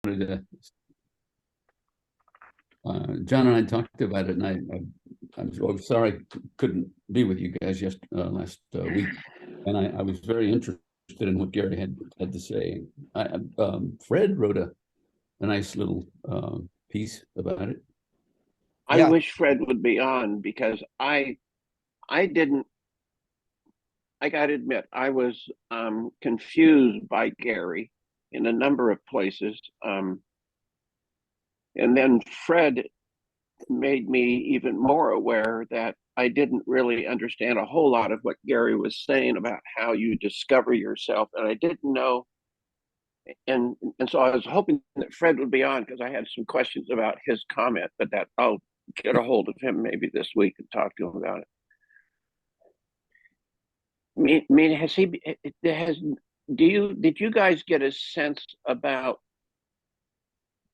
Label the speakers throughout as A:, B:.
A: to, John and I talked about it, and I'm sorry I couldn't be with you guys last week, and I was very interested in what Gary had to say. Fred wrote a nice little piece about it.
B: I wish Fred would be on because I didn't. I got to admit, I was confused by Gary in a number of places. And then Fred made me even more aware that I didn't really understand a whole lot of what Gary was saying about how you discover yourself. And I didn't know. And so I was hoping that Fred would be on because I had some questions about his comment, but that I'll get a hold of him maybe this week and talk to him about it. I mean, did you guys get a sense about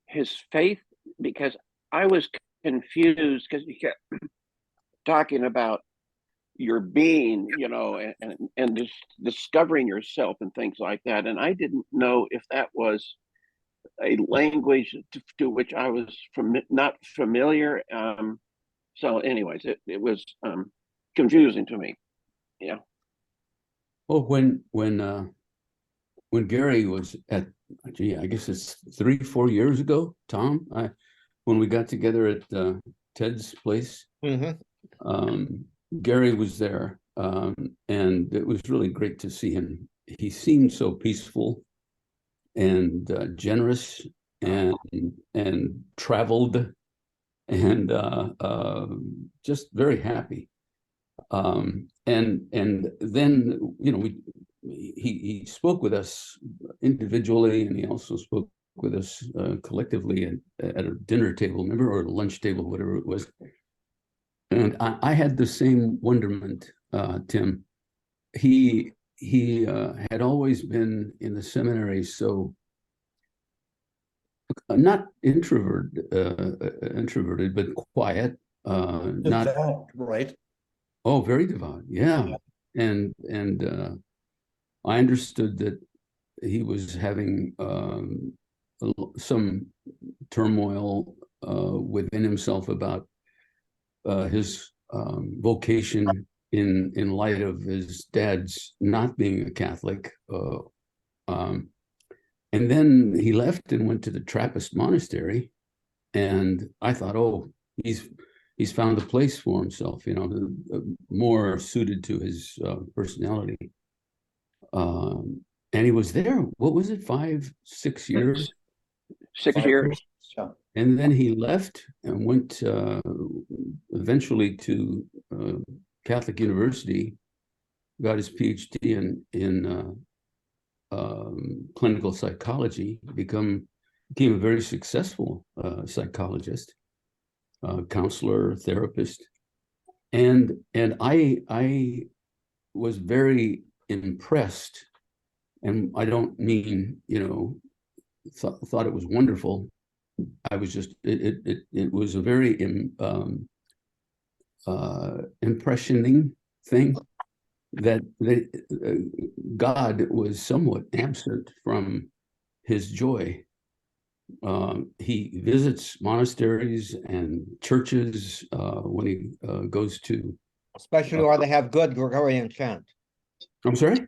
B: his faith? Because I was confused because he kept talking about your being, and just discovering yourself and things like that. And I didn't know if that was a language to which I was not familiar. So anyways, it was confusing to me. Yeah.
A: Well, when Gary was I guess it's 3-4 years ago, Tom, when we got together at Ted's place, Gary was there, and it was really great to see him. He seemed so peaceful and generous and traveled and just very happy. And then he spoke with us individually, and he also spoke with us collectively at a dinner table, remember, or a lunch table, whatever it was. And I had the same wonderment, Tim. He had always been in the seminary, so not introverted, but quiet. Not
C: right.
A: Oh, very devout. Yeah. And I understood that he was having some turmoil within himself about his vocation in light of his dad's not being a Catholic. And then he left and went to the Trappist monastery. And I thought, oh, he's found a place for himself, more suited to his personality. And he was there, what was it, 5-6 years?
B: 6 years.
A: And then he left and went eventually to Catholic University, got his PhD in clinical psychology, became a very successful psychologist. Counselor, therapist, and I was very impressed, and I don't mean thought it was wonderful. I was just it was a very impressioning thing that God was somewhat absent from his joy. He visits monasteries and churches when he goes to,
C: especially where they have good Gregorian chant.
A: I'm sorry?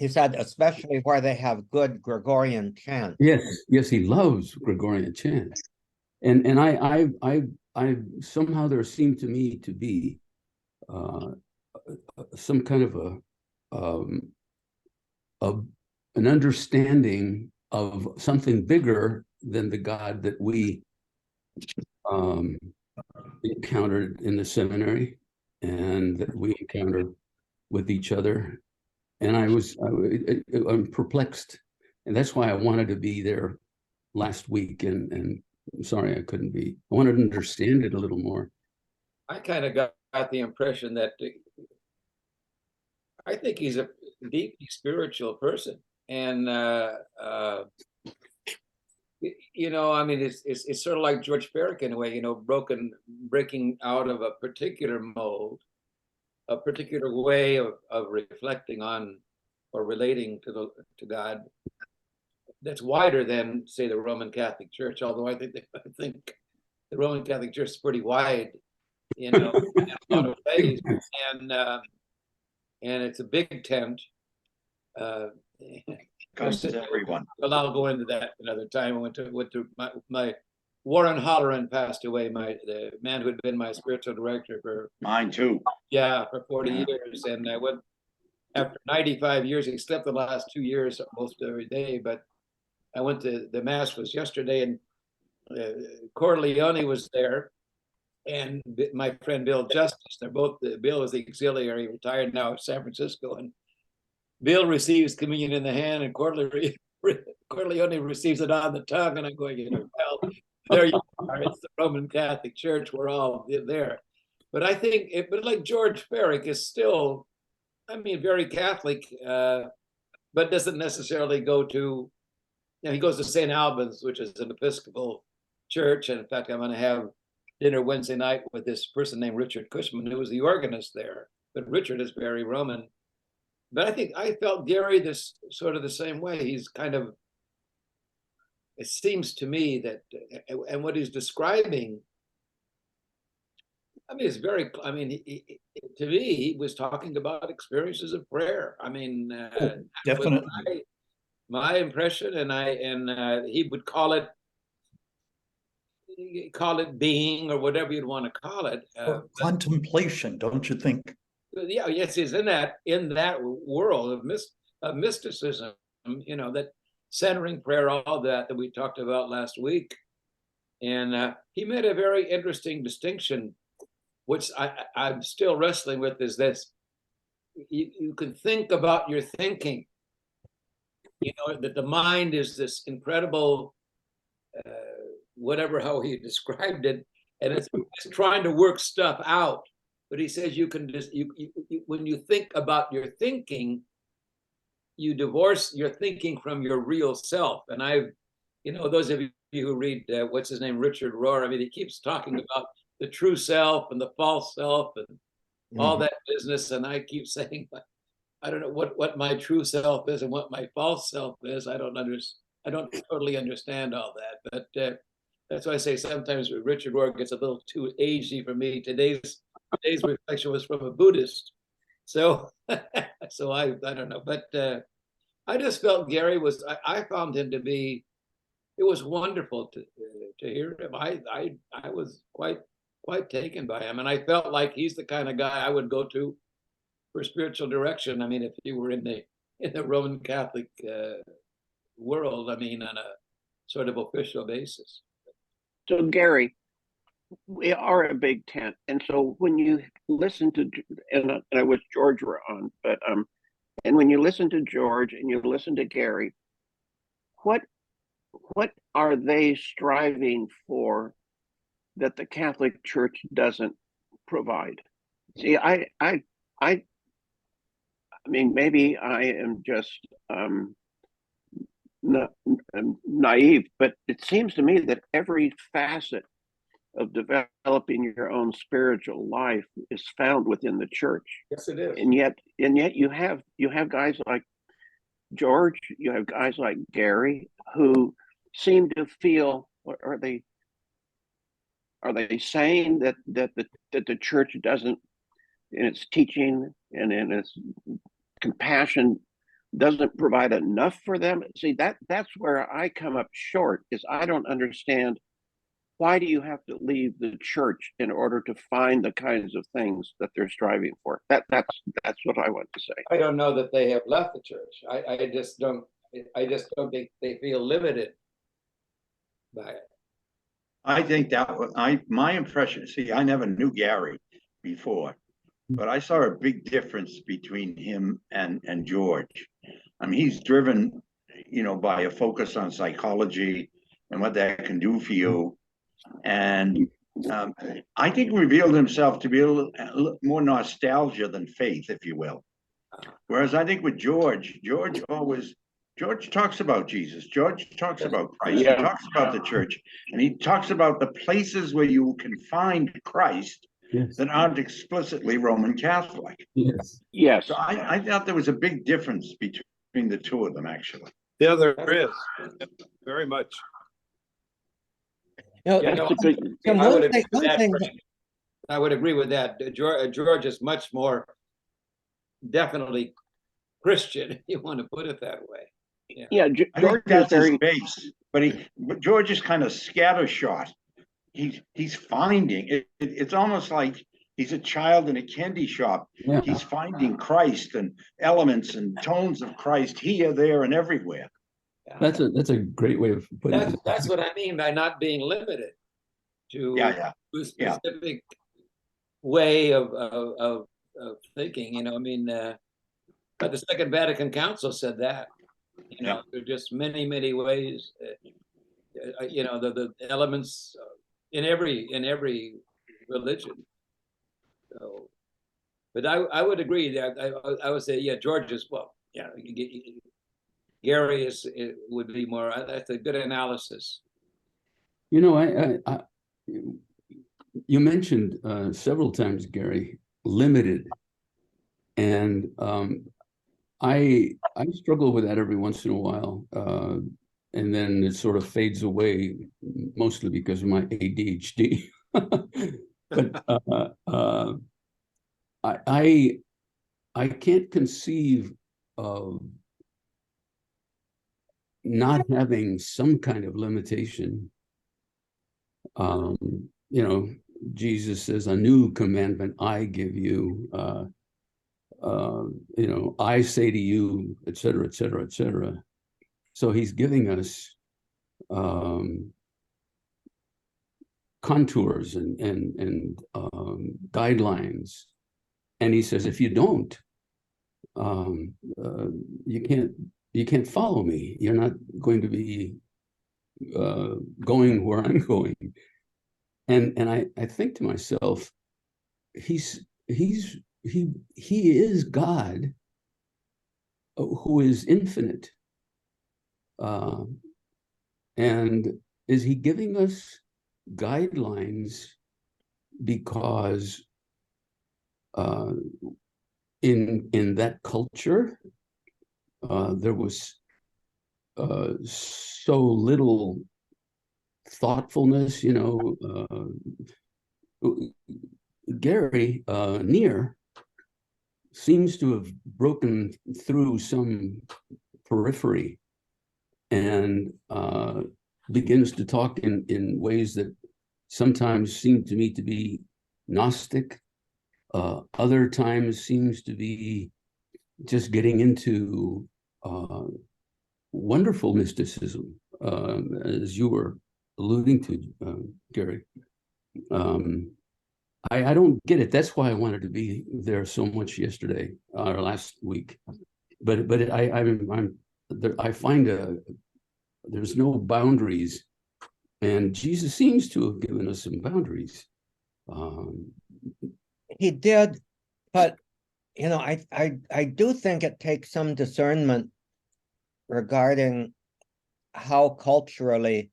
C: He said, especially where they have good Gregorian chant.
A: Yes, he loves Gregorian chant, and I somehow there seemed to me to be some kind of an understanding of something bigger than the God that we encountered in the seminary and that we encountered with each other. And I'm perplexed. And that's why I wanted to be there last week. And I'm sorry I couldn't be. I wanted to understand it a little more.
D: I kind of got the impression that I think he's a deeply spiritual person. And I mean, it's sort of like George Perec in a way, breaking out of a particular mold, a particular way of reflecting on or relating to God, that's wider than, say, the Roman Catholic Church. Although I think the Roman Catholic Church is pretty wide, in a lot of ways, and it's a big tent.
E: Comes to everyone.
D: Well, I'll go into that another time. I went to my Warren Holleran passed away. The man who had been my spiritual director for
E: Mine too.
D: for 40 years, and I went after 95 years. He slept the last 2 years almost every day, but I went to the mass was yesterday, and Corleone was there, and my friend Bill Justice. They're both. Bill was the auxiliary, retired now in San Francisco, and Bill receives communion in the hand, and Corleone receives it on the tongue. And I'm going, well, there you are. It's the Roman Catholic Church. We're all there. But I think, but like George Ferrick is still, I mean, very Catholic, but doesn't necessarily go to, he goes to St. Albans, which is an Episcopal church. And in fact, I'm going to have dinner Wednesday night with this person named Richard Cushman, who was the organist there. But Richard is very Roman. But I think I felt Gary this sort of the same way. He's kind of, it seems to me that, and what he's describing, I mean, it's very, I mean, to me, he was talking about experiences of prayer. I mean,
F: definitely.
D: My impression, and he would call it being, or whatever you'd want to call it.
F: Contemplation, don't you think?
D: Yeah, yes, he's in that world of mysticism, that centering prayer, all that we talked about last week. And he made a very interesting distinction, which I'm still wrestling with, is this. You can think about your thinking, that the mind is this incredible, how he described it, and it's trying to work stuff out. But he says you can just, when you think about your thinking, you divorce your thinking from your real self. And those of you who read, what's his name, Richard Rohr, I mean, he keeps talking about the true self and the false self and all that business. And I keep saying, I don't know what my true self is and what my false self is. I don't totally understand all that. But that's why I say sometimes Richard Rohr gets a little too agey for me. Today's reflection was from a Buddhist, so I don't know, but I just felt Gary was. I found him to be. It was wonderful to hear him. I was quite taken by him, and I felt like he's the kind of guy I would go to for spiritual direction. I mean, if he were in the Roman Catholic world, I mean, on a sort of official basis.
B: So Gary, we are a big tent, and so when you listen to, and I wish George were on, but and when you listen to George and you listen to Gary, what are they striving for that the Catholic Church doesn't provide? See, I mean, maybe I am just naive, but it seems to me that every facet of developing your own spiritual life is found within the church.
D: Yes, it is.
B: And yet you have guys like George, you have guys like Gary who seem to feel, are they saying that the church doesn't, in its teaching and in its compassion, doesn't provide enough for them? See, that's where I come up short, is I don't understand. Why do you have to leave the church in order to find the kinds of things that they're striving for? That's what I want to say.
D: I don't know that they have left the church. I just don't think they feel limited by it.
E: I think my impression, see, I never knew Gary before, but I saw a big difference between him and George. I mean, he's driven, by a focus on psychology and what that can do for you. And I think revealed himself to be a little more nostalgia than faith, if you will. Whereas I think with George talks about Jesus. George talks about Christ.
B: Yeah.
E: He talks about the church. And he talks about the places where you can find Christ that aren't explicitly Roman Catholic.
A: Yes.
B: Yes.
E: So I thought there was a big difference between the two of them, actually.
G: Yeah, there is, very much.
C: You know,
D: Yeah,
B: That's
D: no,
B: a good.
C: Tim,
D: I would
C: one
D: agree
C: thing,
D: with
C: one
D: that,
C: thing,
D: Frank. I would agree with that. George is much more definitely Christian, if you want to put it that way.
B: Yeah,
E: I
B: George
E: think
B: is
E: that's his
B: very.
E: base, but George is kind of scattershot. He's finding it. It's almost like he's a child in a candy shop.
A: Yeah.
E: He's finding Christ and elements and tones of Christ here, there, and everywhere.
A: That's a great way of putting it.
D: That's what I mean by not being limited to
E: Yeah,
D: a specific way of thinking. You know, I mean, but the Second Vatican Council said that. You know, there are just many ways. You know, the elements in every religion. So, but I would agree that I would say, yeah, George is, well, yeah, Gary would be more. That's a good analysis.
A: You know, you mentioned several times, Gary, limited, and I struggle with that every once in a while, and then it sort of fades away, mostly because of my ADHD. But I can't conceive of not having some kind of limitation. You know, Jesus says, "A new commandment I give you." You know, I say to you, et cetera, et cetera, et cetera. So he's giving us contours and guidelines, and he says, if you don't, you can't follow me. You're not going to be going where I'm going. And I think to myself, he is God who is infinite. And is he giving us guidelines because in that culture there was so little thoughtfulness, you know. Gary Neer seems to have broken through some periphery and begins to talk in ways that sometimes seem to me to be Gnostic, other times seems to be just getting into wonderful mysticism, as you were alluding to, Gary. I don't get it. That's why I wanted to be there so much yesterday or last week. But I find there's no boundaries, and Jesus seems to have given us some boundaries.
C: he did, but you know, I do think it takes some discernment regarding how culturally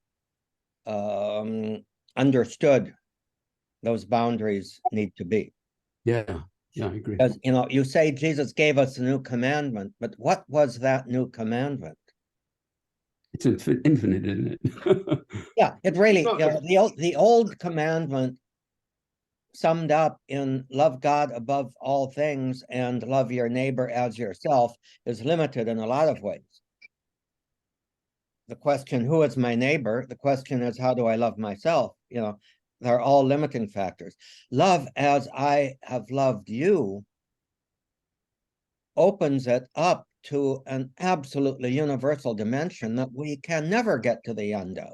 C: understood those boundaries need to be.
A: Yeah, I agree.
C: Because, you know, you say Jesus gave us a new commandment, but what was that new commandment?
A: It's infinite, isn't it?
C: Yeah, it really, you know, the old commandment summed up in love God above all things and love your neighbor as yourself is limited in a lot of ways. The question, who is my neighbor? The question is, how do I love myself? You know, they're all limiting factors. Love as I have loved you opens it up to an absolutely universal dimension that we can never get to the end of.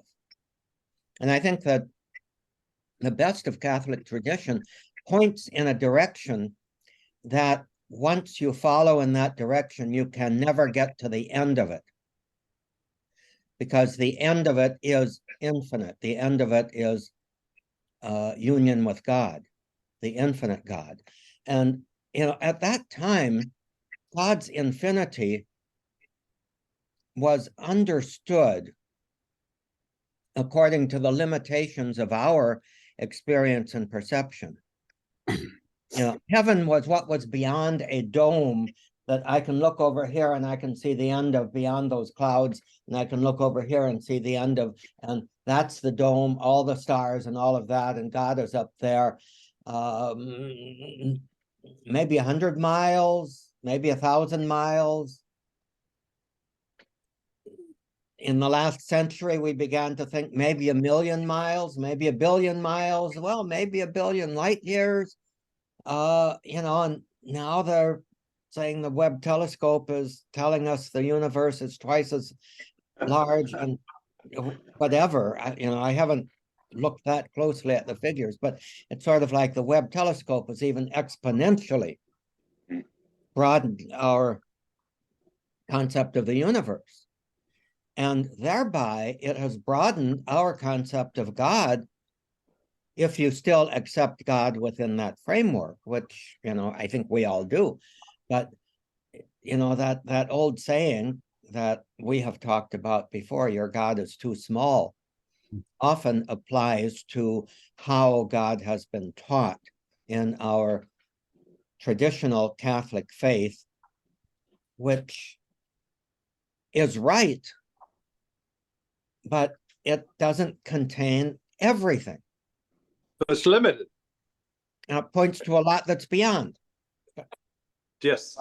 C: And I think that the best of Catholic tradition points in a direction that once you follow in that direction, you can never get to the end of it. Because the end of it is infinite. The end of it is union with God, the infinite God. And, you know, at that time, God's infinity was understood according to the limitations of our experience and perception. You know, heaven was what was beyond a dome that I can look over here and I can see the end of beyond those clouds, and I can look over here and see the end of, and that's the dome, all the stars and all of that, and God is up there. Maybe 100 miles, maybe 1,000 miles. In the last century, we began to think maybe 1,000,000 miles, maybe 1,000,000,000 miles, well, maybe 1,000,000,000 light years. You know, and now they're saying the Webb telescope is telling us the universe is twice as large, and whatever. You know, I haven't looked that closely at the figures, but it's sort of like the Webb telescope has even exponentially broadened our concept of the universe. And thereby it has broadened our concept of God, if you still accept God within that framework, which, you know, I think we all do. But, you know, that old saying that we have talked about before, your God is too small, often applies to how God has been taught in our traditional Catholic faith, which is right, but it doesn't contain everything.
G: It's limited.
C: And it points to a lot that's beyond.
G: Yes.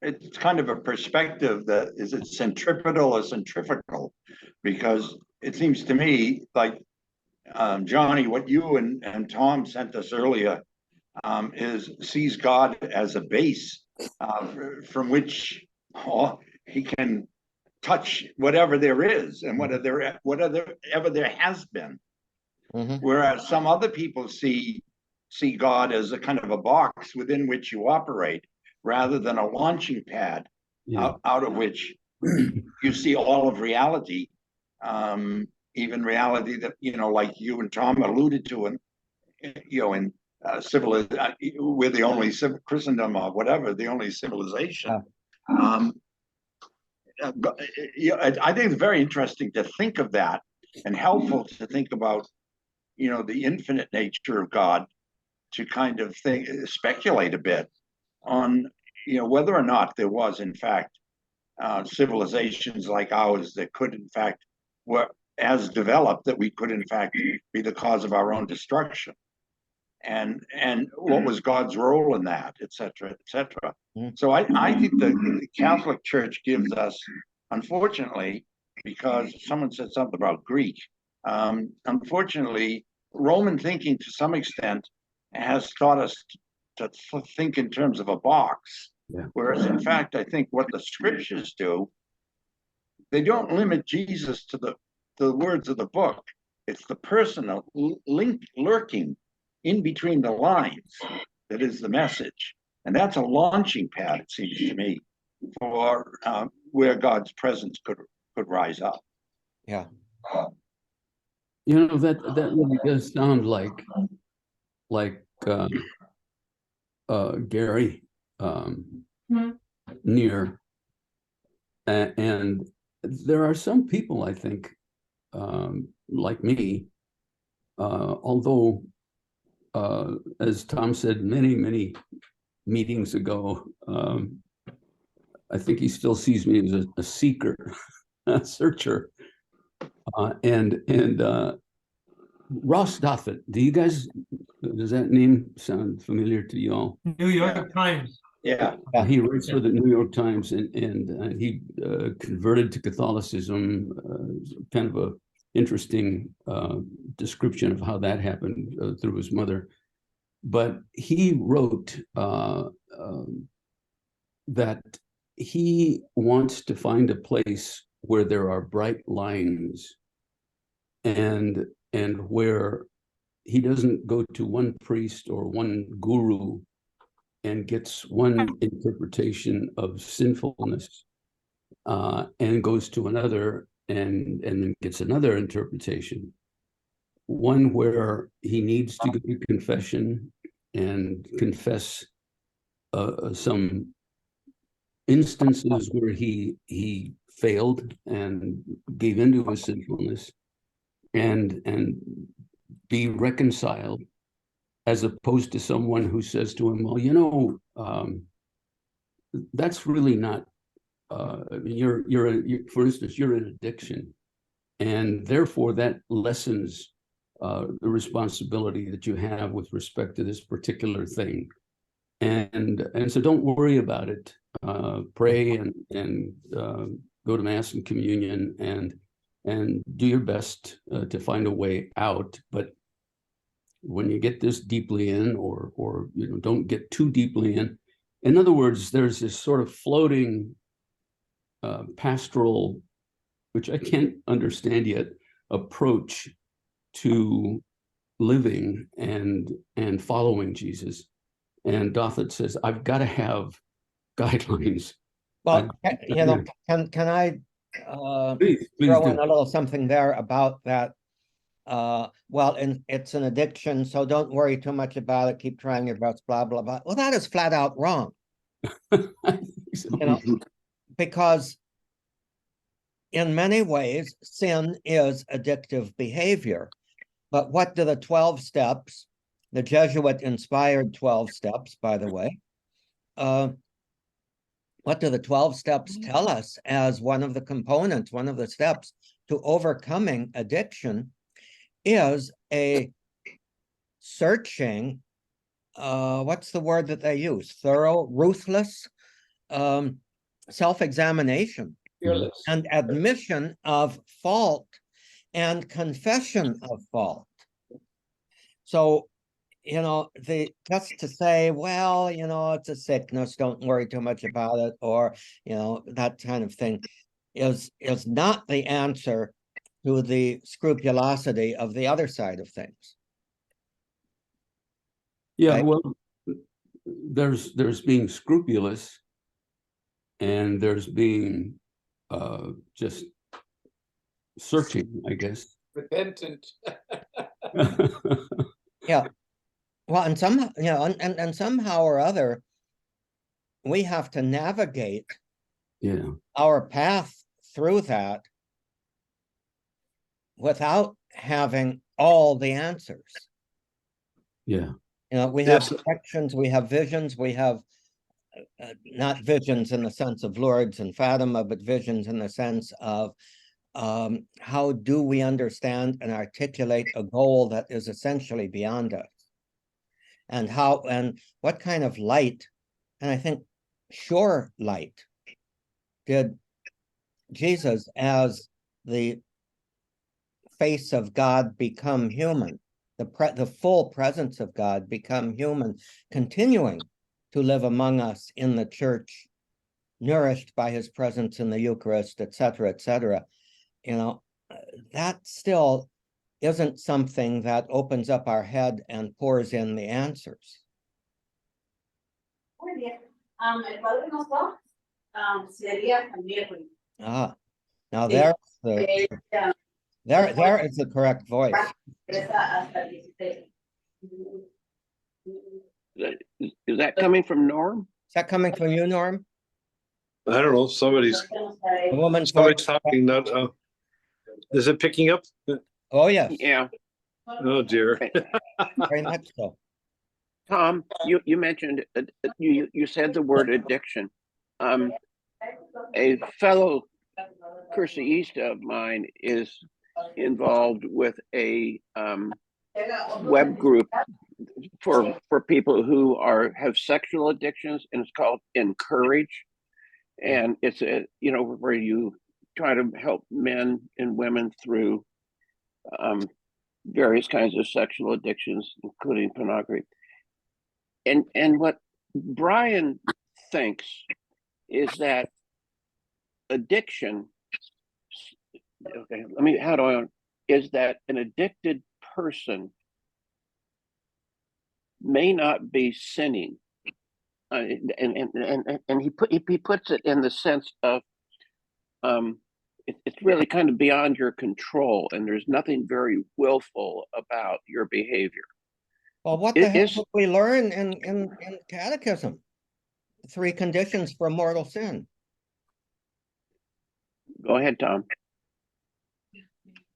E: It's kind of a perspective that, is it centripetal or centrifugal? Because it seems to me like, Johnny, what you and Tom sent us earlier sees God as a base from which he can touch whatever there is and whatever there has been.
C: Mm-hmm.
E: Whereas some other people see God as a kind of a box within which you operate, rather than a launching pad out of which you see all of reality, even reality that, you know, like you and Tom alluded to, and you know, in we're the only Christendom or whatever, the only civilization. I think it's very interesting to think of that, and helpful to think about, you know, the infinite nature of God, to kind of speculate a bit on, you know, whether or not there was, in fact, civilizations like ours that could, in fact, were as developed that we could, in fact, be the cause of our own destruction, and what was God's role in that, et cetera, et cetera. So I think the Catholic Church gives us, unfortunately, because someone said something about Greek, unfortunately, Roman thinking to some extent has taught us to think in terms of a box.
A: Yeah.
E: Whereas, in fact, I think what the scriptures do, they don't limit Jesus to the words of the book. It's the personal link lurking in between the lines that is the message. And that's a launching pad, it seems to me, for where God's presence could rise up.
C: Yeah.
A: You know, that really does sound like Gary Neer, and there are some people, I think, like me, although as Tom said many meetings ago, I think he still sees me as a seeker, a searcher, and Ross Douthat. Does that name sound familiar to you all?
H: New York Times.
E: Yeah.
A: He writes for the New York Times, and he converted to Catholicism. Kind of a interesting description of how that happened through his mother. But he wrote that he wants to find a place where there are bright lines, and where he doesn't go to one priest or one guru and gets one interpretation of sinfulness, and goes to another and then gets another interpretation. One where he needs to go to confession and confess some instances where he failed and gave into his sinfulness, and be reconciled, as opposed to someone who says to him, well, you know, that's really not. For instance, you're in addiction, and therefore that lessens the responsibility that you have with respect to this particular thing. And so don't worry about it. Pray and go to mass and communion and do your best to find a way out. But when you get this deeply in, or don't get too deeply in other words, there's this sort of floating pastoral, which I can't understand yet, approach to living and following Jesus. And Dothert says, I've got to have guidelines.
C: Well, can I
A: Please
C: throw
A: do.
C: in a little something there about that? Well, it's an addiction, so don't worry too much about it. Keep trying your best, blah, blah, blah. Well, that is flat out wrong. Because in many ways, sin is addictive behavior. But what do the 12 steps, the Jesuit-inspired 12 steps, by the way, what do the 12 steps tell us as one of the components, one of the steps to overcoming addiction is a searching, what's the word that they use? Thorough, ruthless self-examination and admission of fault and confession of fault. So, just to say, well, it's a sickness, don't worry too much about it, or, that kind of thing is not the answer to the scrupulosity of the other side of things.
A: Yeah,
C: Right?
A: well, there's being scrupulous, and there's being just searching, I guess.
D: Repentant.
C: Yeah. Well, and somehow, and somehow or other, we have to navigate our path through that without having all the answers.
A: Yeah.
C: We have sections, we have visions, we have not visions in the sense of Lourdes and Fatima, but visions in the sense of how do we understand and articulate a goal that is essentially beyond us, and what kind of light, and I think sure light, did Jesus as the face of God become human, the full presence of God become human, continuing to live among us in the church, nourished by his presence in the Eucharist, etc., etc. That still isn't something that opens up our head and pours in the answers. Ah, now there's there is the correct voice.
B: Is that coming from Norm?
C: Is that coming from you, Norm?
G: I don't know, somebody's
C: The woman's
G: talking,
C: voice.
G: not, is it picking up?
C: Oh, yes,
B: Yeah.
G: Oh dear.
C: very much so.
B: Tom, you mentioned, you said the word addiction. A fellow Curseista of mine is involved with a web group for people who have sexual addictions, and it's called Encourage. And it's where you try to help men and women through various kinds of sexual addictions, including pornography. And what Brian thinks is that addiction, is that an addicted person may not be sinning. And he puts it in the sense of it's really kind of beyond your control, and there's nothing very willful about your behavior.
C: Well, what the hell did we learn in catechism? 3 conditions for mortal sin.
B: Go ahead, Tom.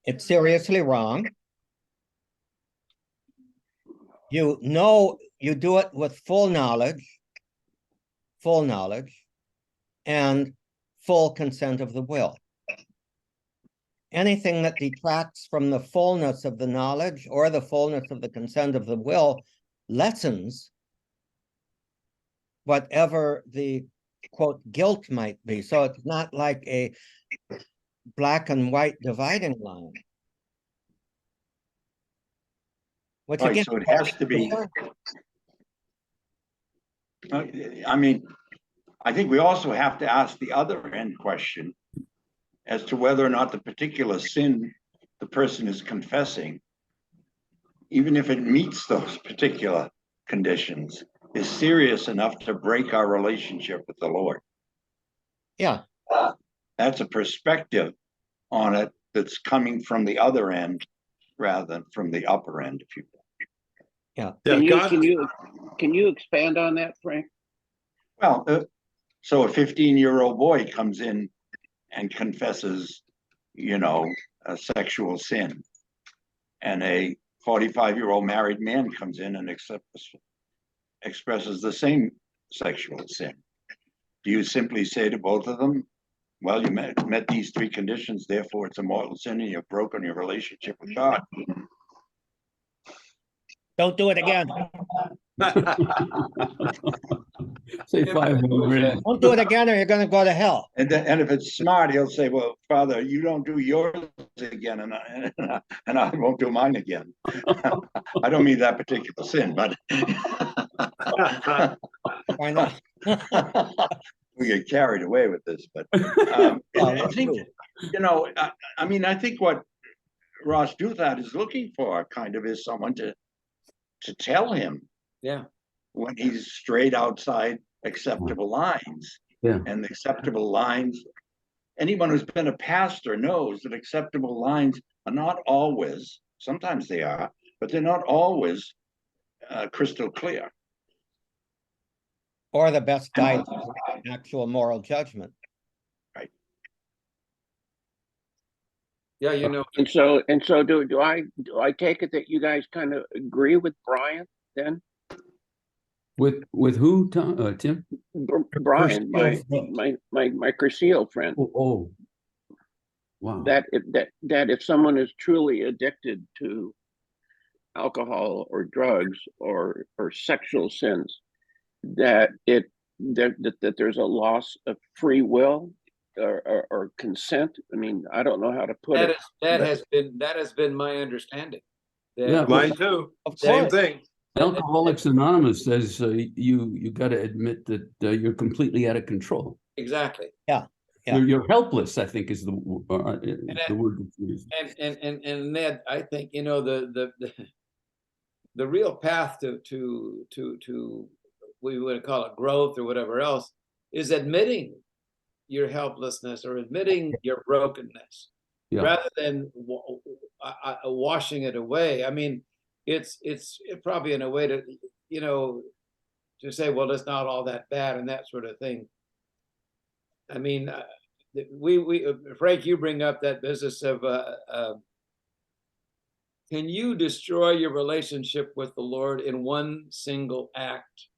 C: It's seriously wrong. You do it with full knowledge. and full consent of the will. Anything that detracts from the fullness of the knowledge or the fullness of the consent of the will lessens whatever the, quote, guilt might be. So it's not like a black and white dividing line. Which
E: Right,
C: again,
E: so it has to be. I mean, I think we also have to ask the other end question as to whether or not the particular sin the person is confessing, even if it meets those particular conditions, is serious enough to break our relationship with the Lord.
C: yeah,
E: That's a perspective on it that's coming from the other end rather than from the upper end, if you will.
G: Yeah,
B: Can you expand on that, Frank?
E: Well, so a 15-year-old boy comes in and confesses, a sexual sin, and a 45-year-old married man comes in and expresses the same sexual sin. Do you simply say to both of them, well, you met these three conditions, therefore it's a mortal sin and you've broken your relationship with God?
C: don't do it again.
A: Say 500.
C: Don't do it again or you're going to go to hell.
E: And if it's smart, he'll say, well, Father, you don't do yours again, and I won't do mine again. I don't mean that particular sin, but
C: Why not?
E: we get carried away with this. But I think, I think what Ross Douthat is looking for kind of is someone to tell him,
D: Yeah.
E: when he's straight outside acceptable lines.
A: Yeah.
E: And the acceptable lines, anyone who's been a pastor knows that acceptable lines are not always, sometimes they are, but they're not always crystal clear.
C: Or the best guide to actual moral judgment.
D: Yeah,
B: And so do I take it that you guys kind of agree with Brian then?
A: With who, Tom, Tim?
B: Brian, my Curcio friend,
A: Oh, wow.
B: that if someone is truly addicted to alcohol or drugs or sexual sins, that there's a loss of free will or consent. I mean, I don't know how to put it.
D: that has been my understanding.
A: Yeah,
G: Mine too.
C: Of
G: Same
C: course.
G: thing.
A: Alcoholics Anonymous says you got to admit that you're completely out of control.
D: Exactly.
C: Yeah.
A: You're helpless, I think, is the word that's used.
D: And Ned, I think the real path to we would call it growth or whatever else is admitting your helplessness or admitting your brokenness, rather than washing it away. I mean, it's probably in a way to to say, well, it's not all that bad and that sort of thing. I mean, we Frank, you bring up that business of can you destroy your relationship with the Lord in one single act?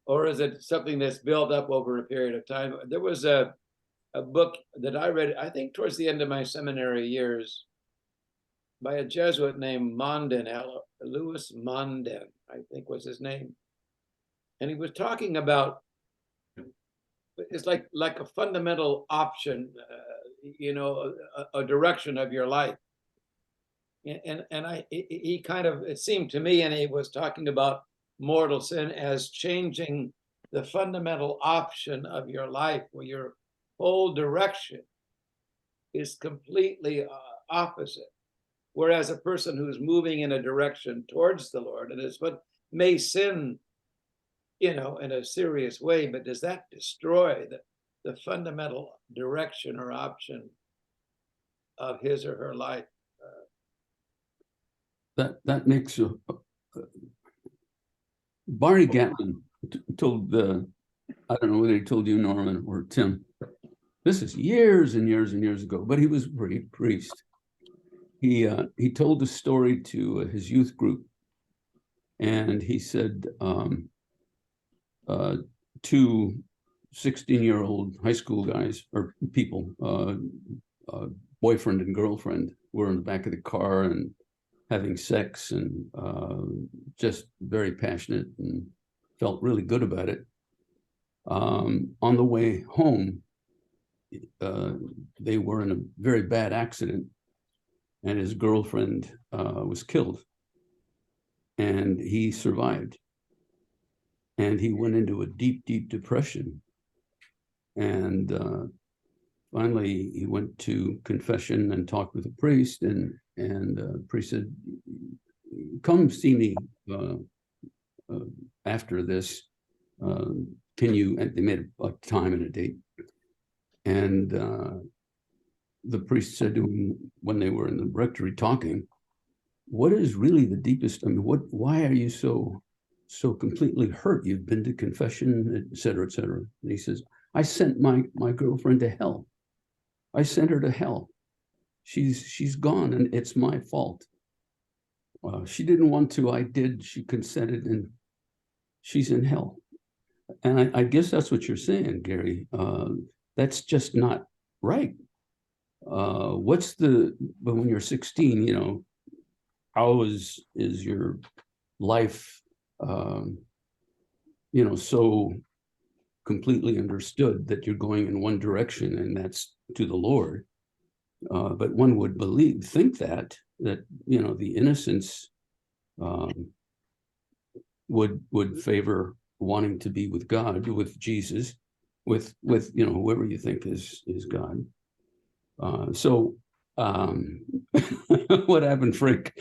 D: Or is it something that's built up over a period of time? There was a book that I read, I think towards the end of my seminary years, by a Jesuit named Mondin, Louis Mondin, I think was his name. And he was talking about, it's like a fundamental option, a direction of your life. And he kind of, it seemed to me, and he was talking about mortal sin as changing the fundamental option of your life, where your whole direction is completely opposite. Whereas a person who's moving in a direction towards the Lord, and it's what may sin, in a serious way, but does that destroy the fundamental direction or option of his or her life?
A: That makes Barney Gatman told I don't know whether he told you, Norman, or Tim. This is years and years and years ago, but he was a priest. He told the story to his youth group, and he said two 16-year-old high school guys or people, boyfriend and girlfriend, were in the back of the car and having sex, and just very passionate, and felt really good about it. On the way home, they were in a very bad accident, and his girlfriend was killed, and he survived. And he went into a deep, deep depression. And finally, he went to confession and talked with a priest, and the priest said, "Come see me after this. Can you?" And they made a time and a date. And the priest said to him, when they were in the rectory talking, "What is really the deepest? I mean, why are you so completely hurt? You've been to confession, et cetera, et cetera." And he says, "I sent my girlfriend to hell. I sent her to hell. She's gone, and it's my fault. She didn't want to. I did. She consented, and she's in hell." And I guess that's what you're saying, Gary. That's just not right. But when you're 16, how is your life, so completely understood that you're going in one direction, and that's to the Lord. But one would think that the innocence would favor wanting to be with God, with Jesus, with whoever you think is God. So what happened, Frank?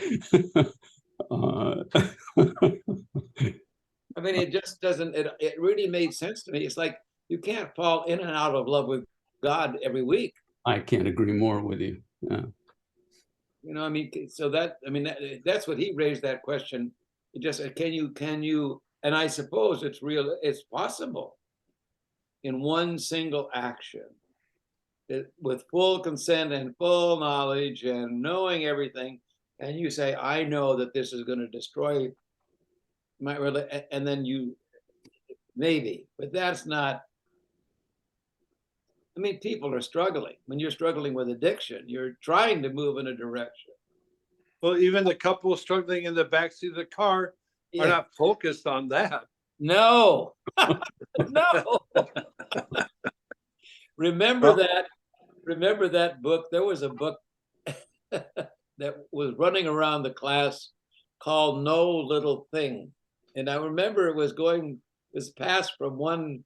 D: I mean, it just doesn't, it really made sense to me. It's like you can't fall in and out of love with God every week.
A: I can't agree more with you. Yeah.
D: I mean, so that's what he raised that question. It just, can you, and I suppose it's possible in one single action, with full consent and full knowledge and knowing everything, and you say, "I know that this is going to destroy my relationship," and then you maybe, but that's not. I mean, people are struggling. When you're struggling with addiction, you're trying to move in a direction.
G: Well, even the couple struggling in the backseat of the car are not focused on that.
D: No, no. Remember that book? There was a book that was running around the class called No Little Thing. And I remember it was passed from one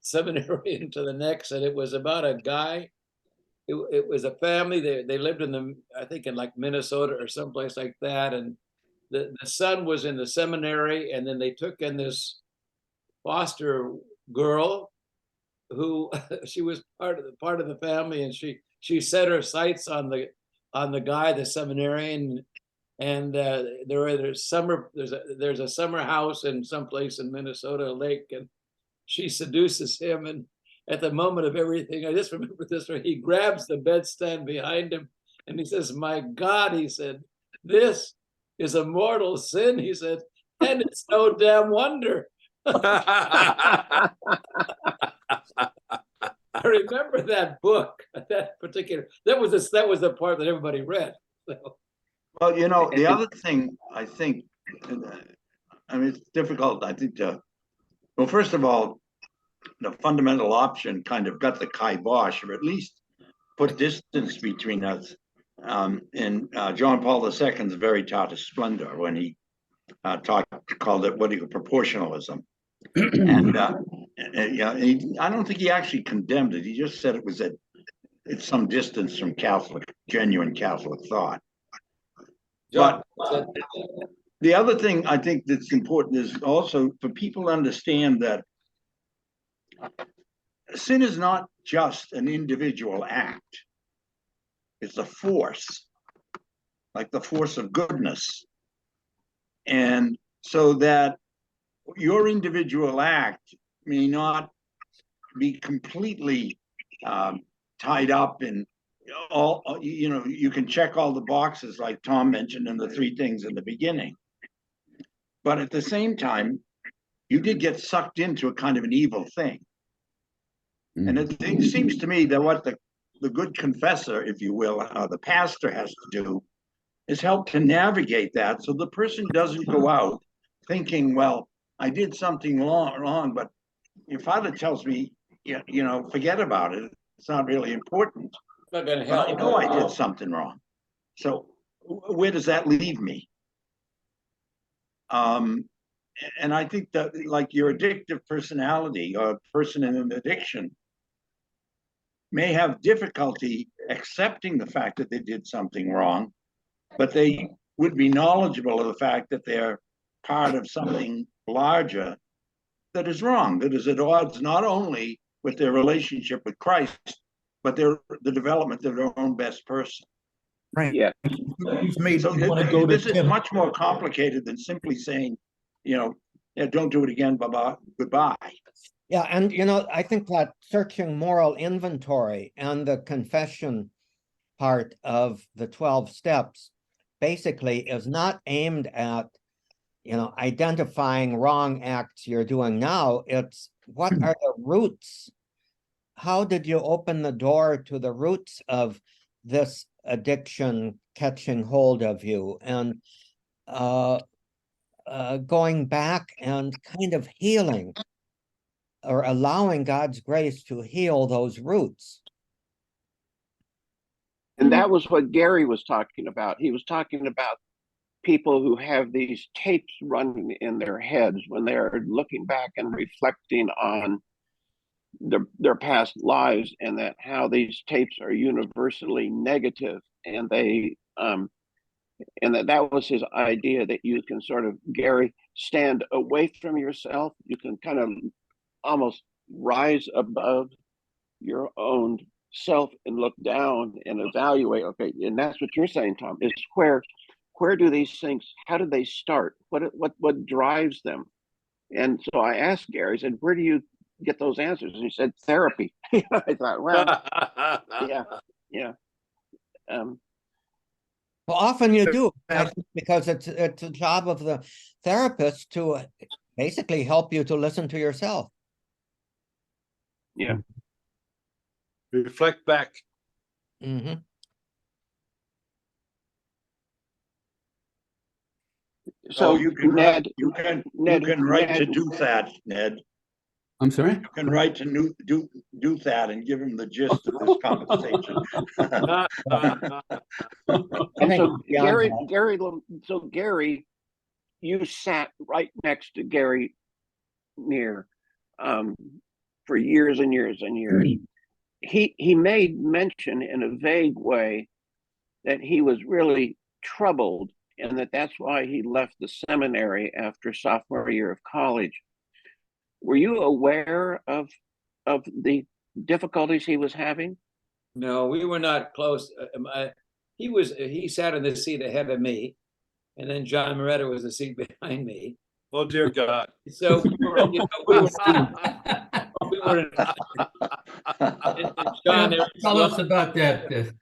D: seminarian to the next, and it was about a guy. It was a family. They lived I think in like Minnesota or someplace like that. And the son was in the seminary, and then they took in this foster girl who she was part of the family, and she set her sights on the guy, the seminarian, and there's a summer house in some place in Minnesota, a lake, and she seduces him, and at the moment of everything, I just remember this, where he grabs the bedstand behind him, and he says, "My God," he said, "this is a mortal sin," he said, "and it's no damn wonder." I remember that book, that was the part that everybody read. So.
E: Well, the other thing I think, I mean, it's difficult, I think, well, first of all, the fundamental option kind of got the kibosh, or at least put distance between us, in John Paul II's Veritatis Splendor, when he called it proportionalism. And I don't think he actually condemned it. He just said it's some distance from genuine Catholic thought. But the other thing I think that's important is also for people to understand that sin is not just an individual act. It's a force, like the force of goodness. And so that your individual act may not be completely tied up in all, you can check all the boxes like Tom mentioned in the 3 things in the beginning. But at the same time, you did get sucked into a kind of an evil thing. And it seems to me that what the good confessor, if you will, the pastor has to do is help to navigate that so the person doesn't go out thinking, well, I did something wrong, but your father tells me, you know, forget about it. It's not really important.
D: It's not gonna
E: But I
D: help.
E: know I did something wrong. So where does that leave me? And I think that like your addictive personality or a person in an addiction may have difficulty accepting the fact that they did something wrong, but they would be knowledgeable of the fact that they're part of something larger that is wrong, that is at odds not only with their relationship with Christ, but the development of their own best person.
F: Right.
B: Yeah.
F: You've made
E: So
F: me want to go to
E: this is
F: Tim.
E: much more complicated than simply saying, you know, yeah, don't do it again, bye-bye, goodbye.
C: Yeah, and you know, I think that searching moral inventory and the confession part of the 12 steps basically is not aimed at, you know, identifying wrong acts you're doing now. It's what are the roots? How did you open the door to the roots of this addiction catching hold of you, and going back and kind of healing or allowing God's grace to heal those roots.
B: And that was what Gary was talking about. He was talking about people who have these tapes running in their heads when they're looking back and reflecting on their past lives, and that how these tapes are universally negative, and they and that was his idea, that you can sort of, Gary, stand away from yourself. You can kind of almost rise above your own self and look down and evaluate. Okay, and that's what you're saying, Tom, is where do these things, how do they start? What drives them? And so I asked Gary, I said, where do you get those answers? And he said, therapy. I thought, well, yeah.
C: Well, often you do, I think, because it's a job of the therapist to basically help you to listen to yourself.
B: Yeah.
G: Reflect back.
C: Mm-hmm.
B: So
E: you can
B: Ned,
E: you can write to do that, Ned.
A: I'm sorry?
E: You can write to do that and give him the gist of this conversation.
B: and so Gary, you sat right next to Gary Neer for years and years and years. He made mention in a vague way that he was really troubled, and that's why he left the seminary after sophomore year of college. Were you aware of the difficulties he was having?
D: No, we were not close. He sat in the seat ahead of me, and then John Moretta was the seat behind me.
G: Oh, dear God.
D: So we were John,
A: Tell us about that.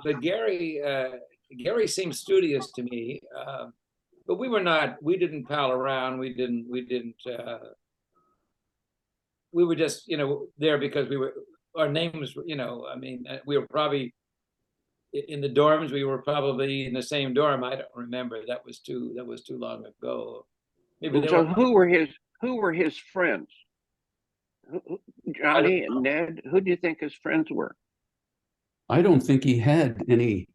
D: but Gary seemed studious to me, but we didn't pal around. We were just, there because our names, I mean, we were probably in the dorms. We were probably in the same dorm. I don't remember. That was too long ago. Maybe
B: so who were his friends? Johnny and Ned, who do you think his friends were?
A: I don't think he had any.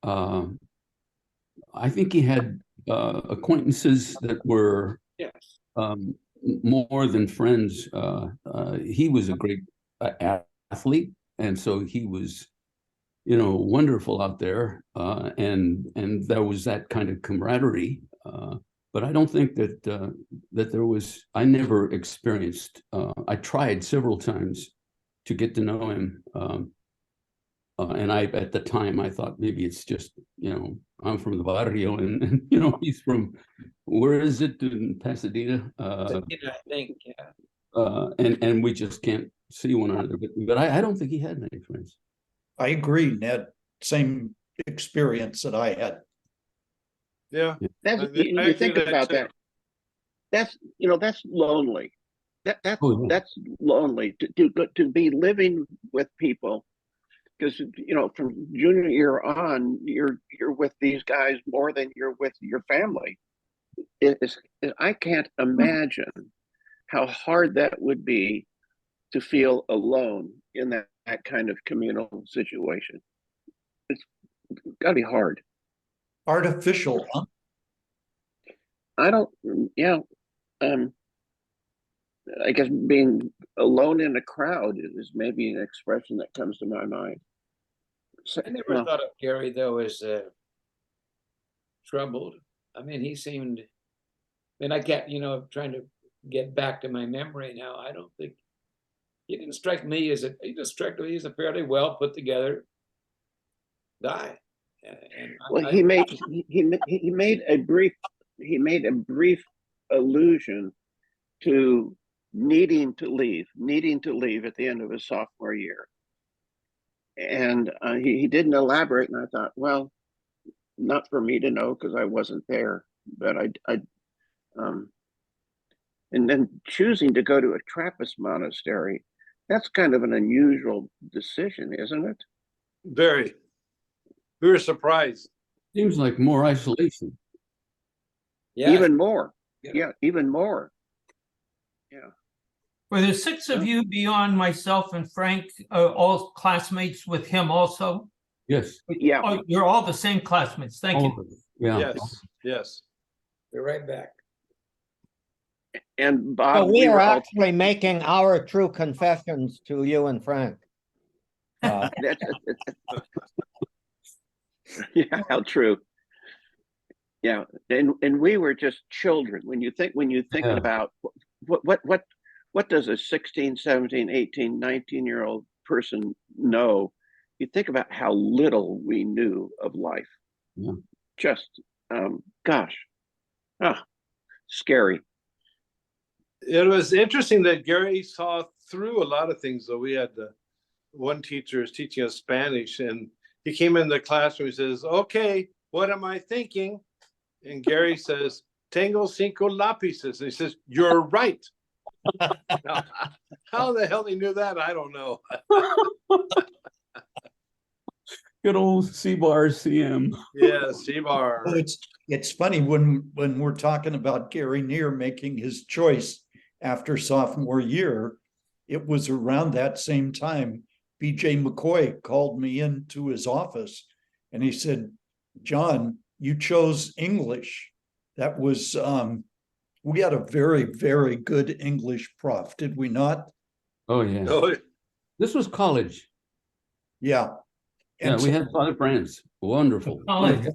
A: I think he had acquaintances that were
D: yes.
A: More than friends. He was a great athlete, and so he was, wonderful out there, and there was that kind of camaraderie. But I don't think that that there was. I never experienced. I tried several times to get to know him, and at the time I thought maybe it's just, I'm from the barrio, and he's from, where is it, in Pasadena?
D: I think, yeah.
A: And we just can't see one another. But I don't think he had many friends.
F: I agree, Ned. Same experience that I had.
G: Yeah.
B: That's, you think about that. That's lonely.
A: Oh, yeah.
B: that's lonely to be living with people, because from junior year on you're with these guys more than you're with your family. I can't imagine how hard that would be to feel alone in that kind of communal situation. It's got to be hard.
F: Artificial, huh?
B: I don't, yeah, um, I guess being alone in a crowd is maybe an expression that comes to my mind. So,
D: I never
B: well,
D: thought of Gary though as troubled. I mean, he seemed, and I kept, trying to get back to my memory now. I don't think he didn't strike me as he just struck me as a fairly well put together guy. And
B: well, he made a brief allusion to needing to leave at the end of his sophomore year, and he didn't elaborate. And I thought, well, not for me to know because I wasn't there. But um, and then choosing to go to a Trappist monastery, that's kind of an unusual decision, isn't it?
G: Very. We were surprised.
A: Seems like more isolation.
D: yeah,
B: Even more.
D: Yeah.
B: Yeah, even more. Yeah.
H: Were there six of you beyond myself and Frank, all classmates with him also?
A: Yes.
B: Yeah.
H: Oh, you're all the same classmates. Thank
A: all
H: you.
A: of it. Yeah.
G: Yes, yes.
D: we're right back.
B: And
C: So
B: Bob,
C: we are
B: were all
C: actually making our true confessions to you and Frank.
B: yeah, how true. Yeah, and we were just children. When you think
A: Yeah.
B: about what does a 16, 17, 18, 19-year-old person know? You think about how little we knew of life.
A: Yeah.
B: Just gosh. Scary.
G: It was interesting that Gary saw through a lot of things, though. We had one teacher is teaching us Spanish, and he came in the classroom. He says, "Okay, what am I thinking?" And Gary says, "Tengo cinco lápices." And he says, "You're right." Now, how the hell he knew that, I don't know.
A: Good old C-bar CM.
G: Yeah, C-bar.
F: Well, it's funny when we're talking about Gary Neer making his choice after sophomore year, it was around that same time BJ McCoy called me into his office and he said, "John, you chose English." That was we had a very, very good English prof, did we not?
A: Oh, yeah.
G: Oh,
A: This was college.
F: Yeah.
A: Yeah, we had Father Franz. Wonderful.
H: College.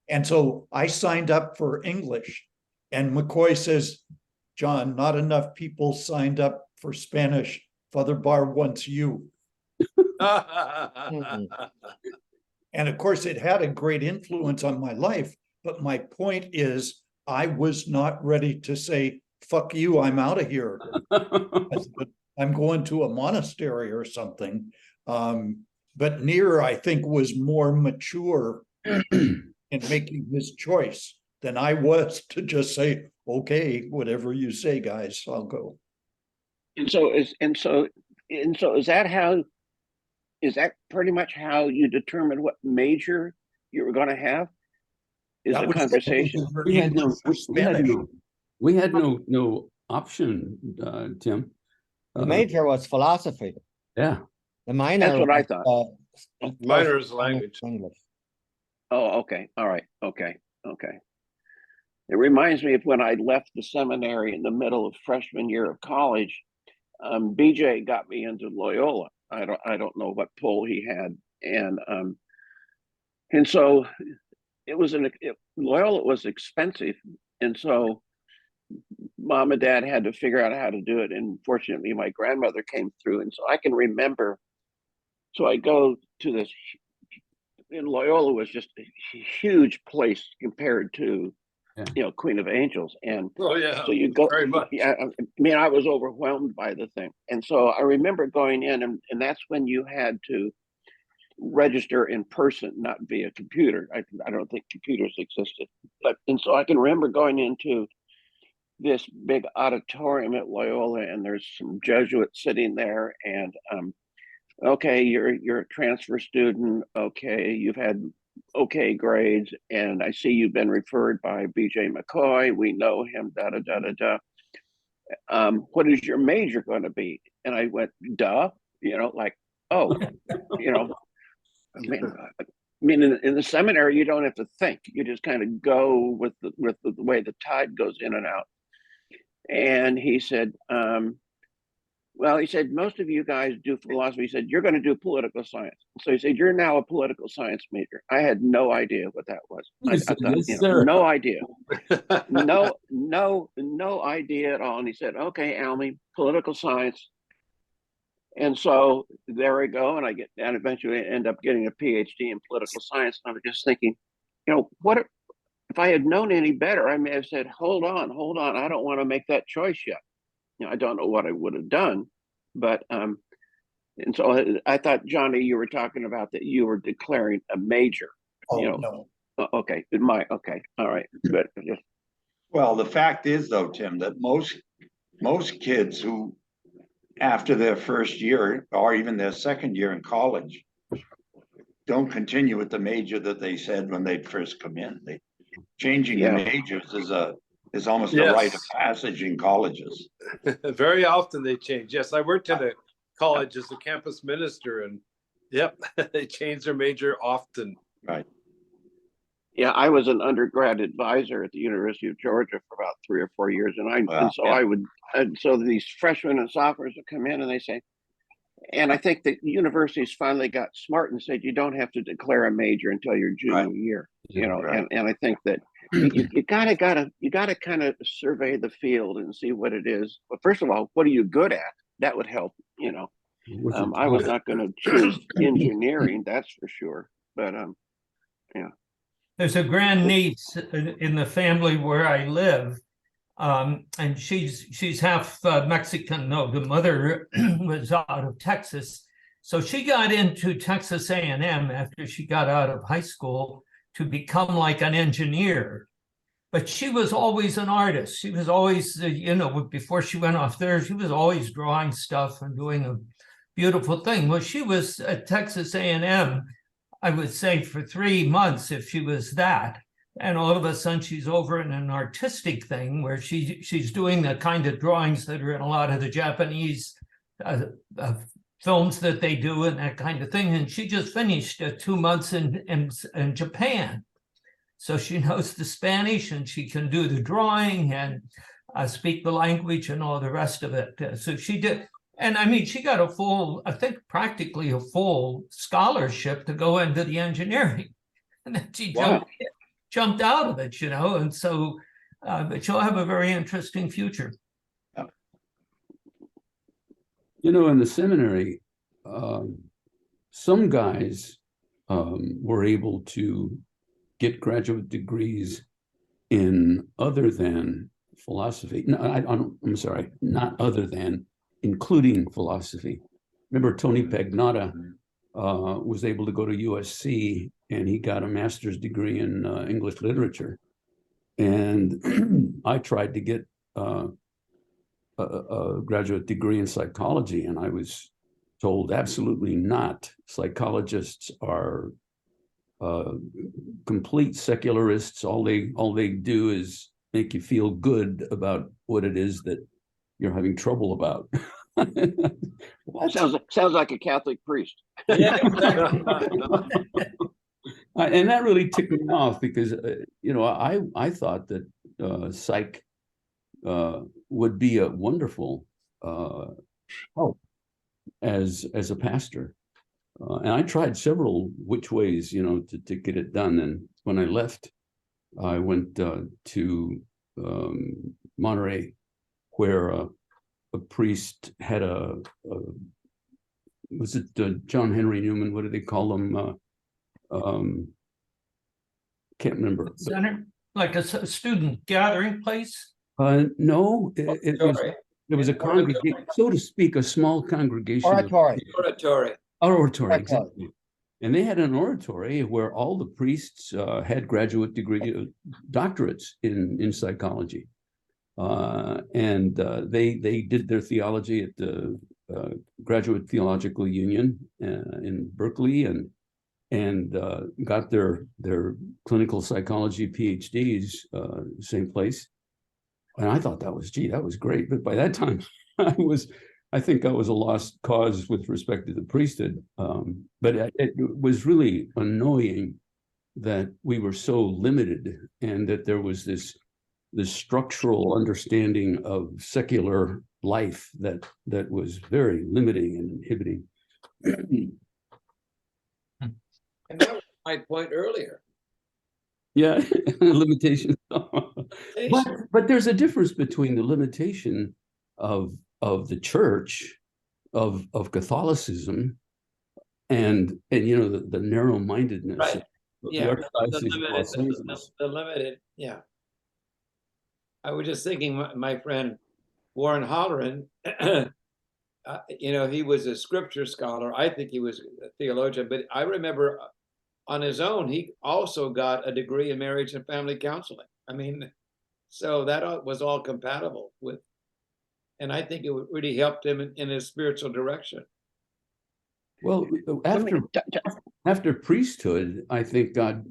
F: And so I signed up for English, and McCoy says, "John, not enough people signed up for Spanish. Father Barr wants you." And of course, it had a great influence on my life. But my point is, I was not ready to say, "Fuck you, I'm out of here." I'm going to a monastery or something. But Neer, I think, was more mature in making his choice than I was to just say, "Okay, whatever you say, guys, I'll go."
B: And so is that pretty much how you determined what major you were going to have? Is
F: That
B: a
F: was
B: conversation?
A: We had no,
F: English or Spanish.
A: we had no option, Tim.
C: The major was philosophy.
A: Yeah.
C: The minor.
B: That's what I
C: was,
B: thought.
G: Minor is language.
C: English.
B: Oh, okay. All right. Okay. It reminds me of when I left the seminary in the middle of freshman year of college. BJ got me into Loyola. I don't know what pull he had, and so Loyola was expensive, and so Mom and Dad had to figure out how to do it. And fortunately, my grandmother came through, and so I can remember. So I go to this, and Loyola was just a huge place compared to, Queen of Angels, and
G: Oh, yeah.
B: so you go.
G: Very much.
B: Yeah, I mean, I was overwhelmed by the thing, and so I remember going in, and that's when you had to register in person, not via computer. I don't think computers existed, and so I can remember going into this big auditorium at Loyola, and there's some Jesuits sitting there, and okay, you're a transfer student. Okay, you've had okay grades, and I see you've been referred by B.J. McCoy. We know him. Da da da da da. What is your major going to be? And I went, duh. You know, like, oh, you know, I mean, in the seminary, you don't have to think. You just kind of go with the way the tide goes in and out. And he said, well, he said, most of you guys do philosophy. He said, you're going to do political science. So he said, you're now a political science major. I had no idea what that was. I thought,
A: Yes, sir.
B: no idea. No idea at all. And he said, okay, Almy, political science. And so there we go. And and eventually end up getting a PhD in political science. And I was just thinking, you know, what if I had known any better? I may have said, hold on. I don't want to make that choice yet. You know, I don't know what I would have done, but and so I thought, Johnny, you were talking about that you were declaring a major.
F: Oh,
B: you know,
F: no.
B: Okay, okay, all right, but just
E: Well, the fact is though, Tim, that most kids who, after their first year or even their second year in college, don't continue with the major that they said when they first come in. Changing
B: Yeah.
E: majors is almost a
G: Yes.
E: rite of passage in colleges.
G: Very often they change. Yes, I worked at a college as a campus minister, and yep, they change their major often.
E: Right.
B: yeah, I was an undergrad advisor at the University of Georgia for about 3 or 4 years, and so these freshmen and sophomores would come in and they say, and I think the universities finally got smart and said you don't have to declare a major until your junior
E: Right.
B: year, you know,
E: Right.
B: and I think that you gotta kind of survey the field and see what it is. But first of all, what are you good at? That would help, you know. I was not going to choose engineering, that's for sure. But
H: There's a grandniece in the family where I live, and she's half Mexican. No, the mother was out of Texas, so she got into Texas A&M after she got out of high school to become like an engineer. But she was always an artist. She was always, you know, before she went off there, she was always drawing stuff and doing a beautiful thing. Well, she was at Texas A&M, I would say, for 3 months, if she was that. And all of a sudden she's over in an artistic thing where she's doing the kind of drawings that are in a lot of the Japanese films that they do and that kind of thing. And she just finished 2 months in Japan. So she knows the Spanish and she can do the drawing and speak the language and all the rest of it. So she did. And I mean, she got a full, I think practically a full scholarship to go into the engineering. And then she jumped out of it, you know, and so, but she'll have a very interesting future.
A: You know, in the seminary, some guys were able to get graduate degrees in other than philosophy. No, I'm sorry, not other than, including philosophy. Remember Tony Pagnotta was able to go to USC and he got a master's degree in English literature. And I tried to get a graduate degree in psychology, and I was told absolutely not. Psychologists are complete secularists. All they do is make you feel good about what it is that you're having trouble about.
B: sounds like a Catholic priest.
A: Yeah, exactly. And that really ticked me off because you know, I thought that psych would be a wonderful help as a pastor. And I tried several which ways, you know, to get it done. And when I left, I went to Monterey, where a priest had was it John Henry Newman? What do they call him? Can't remember.
H: Center, like a student gathering place?
A: No, it was a congregation, so to speak, a small congregation.
C: Oratory.
A: Oratory, exactly. And they had an oratory where all the priests had graduate degree doctorates in psychology. and they did their theology at the Graduate Theological Union in Berkeley, and got their clinical psychology PhDs same place. And I thought that was great. But by that time, I think I was a lost cause with respect to the priesthood. But it was really annoying that we were so limited, and that there was this structural understanding of secular life that was very limiting and inhibiting.
D: And that was my point earlier.
A: Yeah, limitation. But there's a difference between the limitation of the church, of Catholicism, and the narrow-mindedness.
D: Right. Yeah,
A: The
D: limited, yeah. I was just thinking, my friend Warren Holleran, he was a scripture scholar. I think he was a theologian, but I remember on his own, he also got a degree in marriage and family counseling. I mean, so that was all compatible with, and I think it really helped him in his spiritual direction.
A: Well, after priesthood, I think God,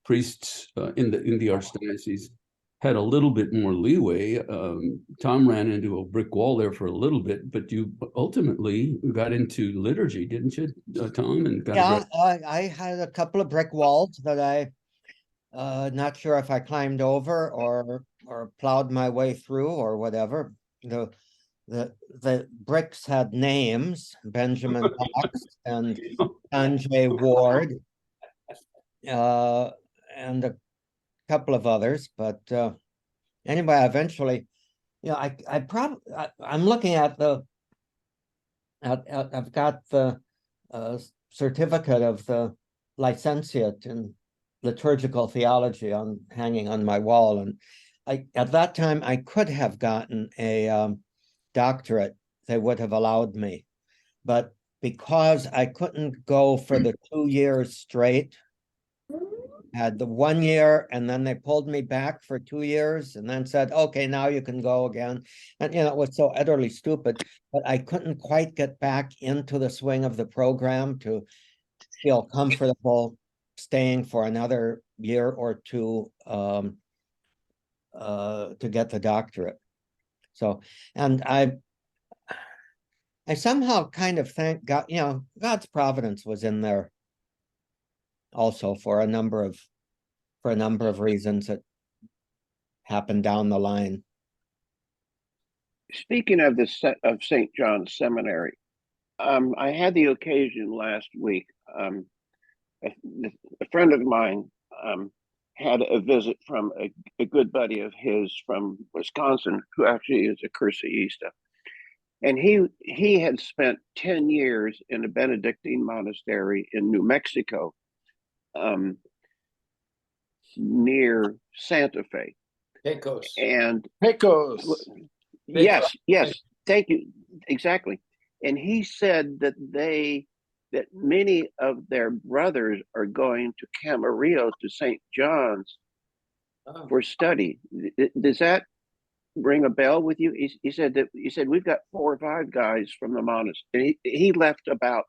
A: priests in the archdiocese had a little bit more leeway. Tom ran into a brick wall there for a little bit, but you ultimately got into liturgy, didn't you, Tom? And
C: I had a couple of brick walls that I not sure if I climbed over or plowed my way through or whatever. The bricks had names: Benjamin Fox and Sanjay Ward, and a couple of others. But anyway, eventually, I'm looking at I've got the certificate of the licentiate in liturgical theology hanging on my wall, and at that time I could have gotten a doctorate. They would have allowed me, but because I couldn't go for the 2 years straight, had the 1 year, and then they pulled me back for 2 years and then said, okay, now you can go again. And it was so utterly stupid, but I couldn't quite get back into the swing of the program to feel comfortable staying for another year or two to get the doctorate. So, and I somehow kind of thank God, God's providence was in there also for a number of reasons that happened down the line.
B: Speaking of of St. John's Seminary, I had the occasion last week. A friend of mine had a visit from a good buddy of his from Wisconsin, who actually is a Curseísta. And he had spent 10 years in a Benedictine monastery in New Mexico, near Santa Fe.
D: Pecos.
B: And
G: Pecos.
B: Yes, thank you. Exactly. And he said that many of their brothers are going to Camarillo, to St. John's, for study. Does that ring a bell with you? He said we've got 4 or 5 guys from the monastery. He left about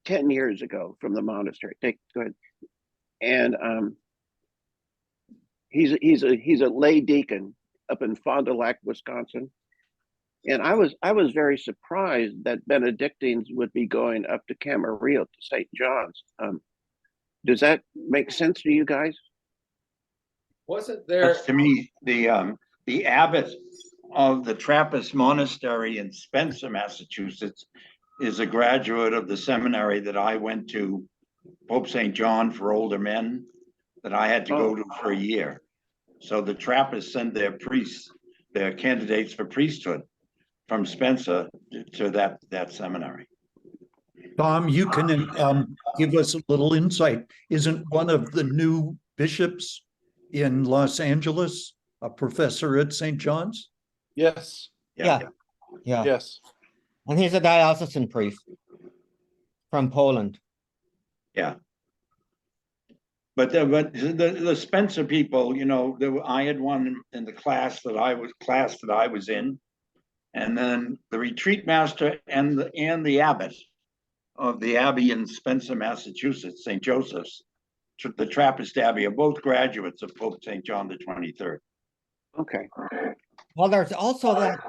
B: 10 years ago from the monastery. Go ahead. And he's a lay deacon up in Fond du Lac, Wisconsin. And I was very surprised that Benedictines would be going up to Camarillo, to St. John's. Does that make sense to you guys?
D: Wasn't there?
E: To me, the abbot of the Trappist monastery in Spencer, Massachusetts, is a graduate of the seminary that I went to, Pope St. John for older men, that I had to go to for a year. So the Trappists send their priests, their candidates for priesthood, from Spencer to that seminary.
F: Tom, you can give us a little insight. Isn't one of the new bishops in Los Angeles a professor at St. John's?
G: Yes.
C: Yeah.
G: Yes.
C: And he's a diocesan priest from Poland.
E: Yeah. But the Spencer people, you know, I had one in the class that I was in, and then the retreat master and the abbot of the abbey in Spencer, Massachusetts, St. Joseph's, the Trappist Abbey, are both graduates of Pope St. John the 23rd.
B: Okay.
C: Well, there's also that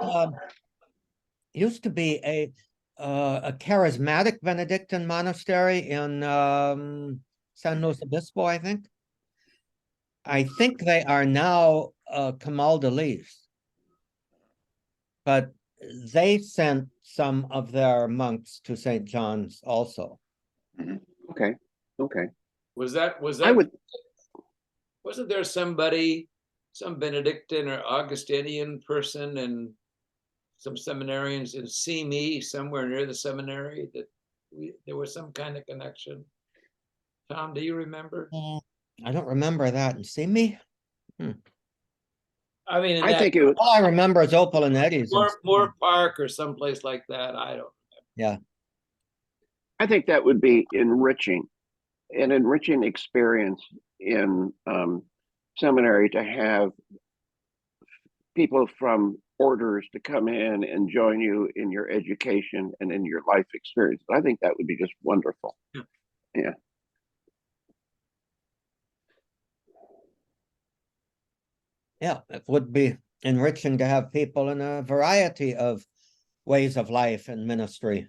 C: used to be a charismatic Benedictine monastery in San Luis Obispo, I think. I think they are now Camaldolese, but they sent some of their monks to St. John's also.
B: Okay. Okay.
D: Was that
B: I would.
D: wasn't there somebody, some Benedictine or Augustinian person and some seminarians in Simi, somewhere near the seminary, that there was some kind of connection? Tom, do you remember?
C: I don't remember that. And see me?
D: I mean, in
B: I
D: that
B: think it was.
C: All I remember is Opal and Eddie's.
D: Moore Park or someplace like that. I don't.
C: Yeah.
B: I think that would be enriching, an enriching experience in seminary to have people from orders to come in and join you in your education and in your life experience. I think that would be just wonderful. Yeah.
C: Yeah, it would be enriching to have people in a variety of ways of life and ministry.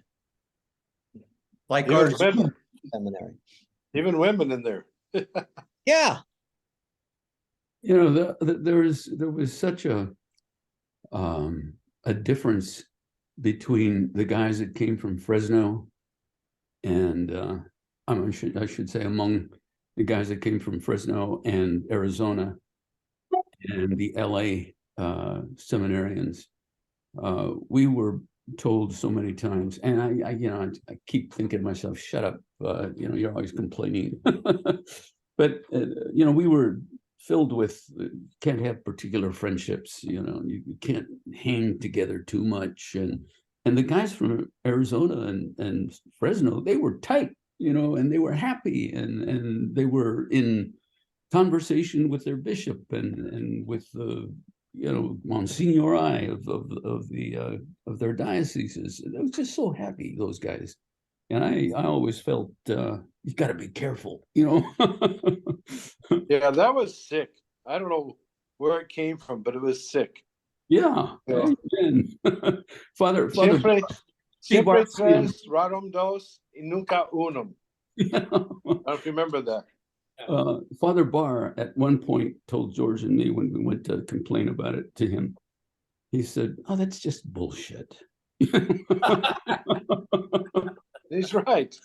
F: Like
G: Even
F: ours.
G: women,
C: Seminary.
G: even women in there.
C: Yeah.
A: You know, there was such a difference between the guys that came from Fresno and I should say among the guys that came from Fresno and Arizona and the LA seminarians. We were told so many times, and I keep thinking to myself, shut up, you're always complaining. But we were filled with can't have particular friendships, you can't hang together too much, and the guys from Arizona and Fresno, they were tight, and they were happy, and they were in conversation with their bishop and with the Monsignori of their dioceses. They were just so happy, those guys. And I always felt you got to be careful,
G: Yeah, that was sick. I don't know where it came from, but it was sick.
A: Yeah. Amen. Father
G: Siempre
A: Barcia.
G: tres, rarum dos, y nunca unum. I don't know if you remember that.
A: Father Barr at one point told George and me when we went to complain about it to him, he said, "Oh, that's just bullshit."
G: He's right.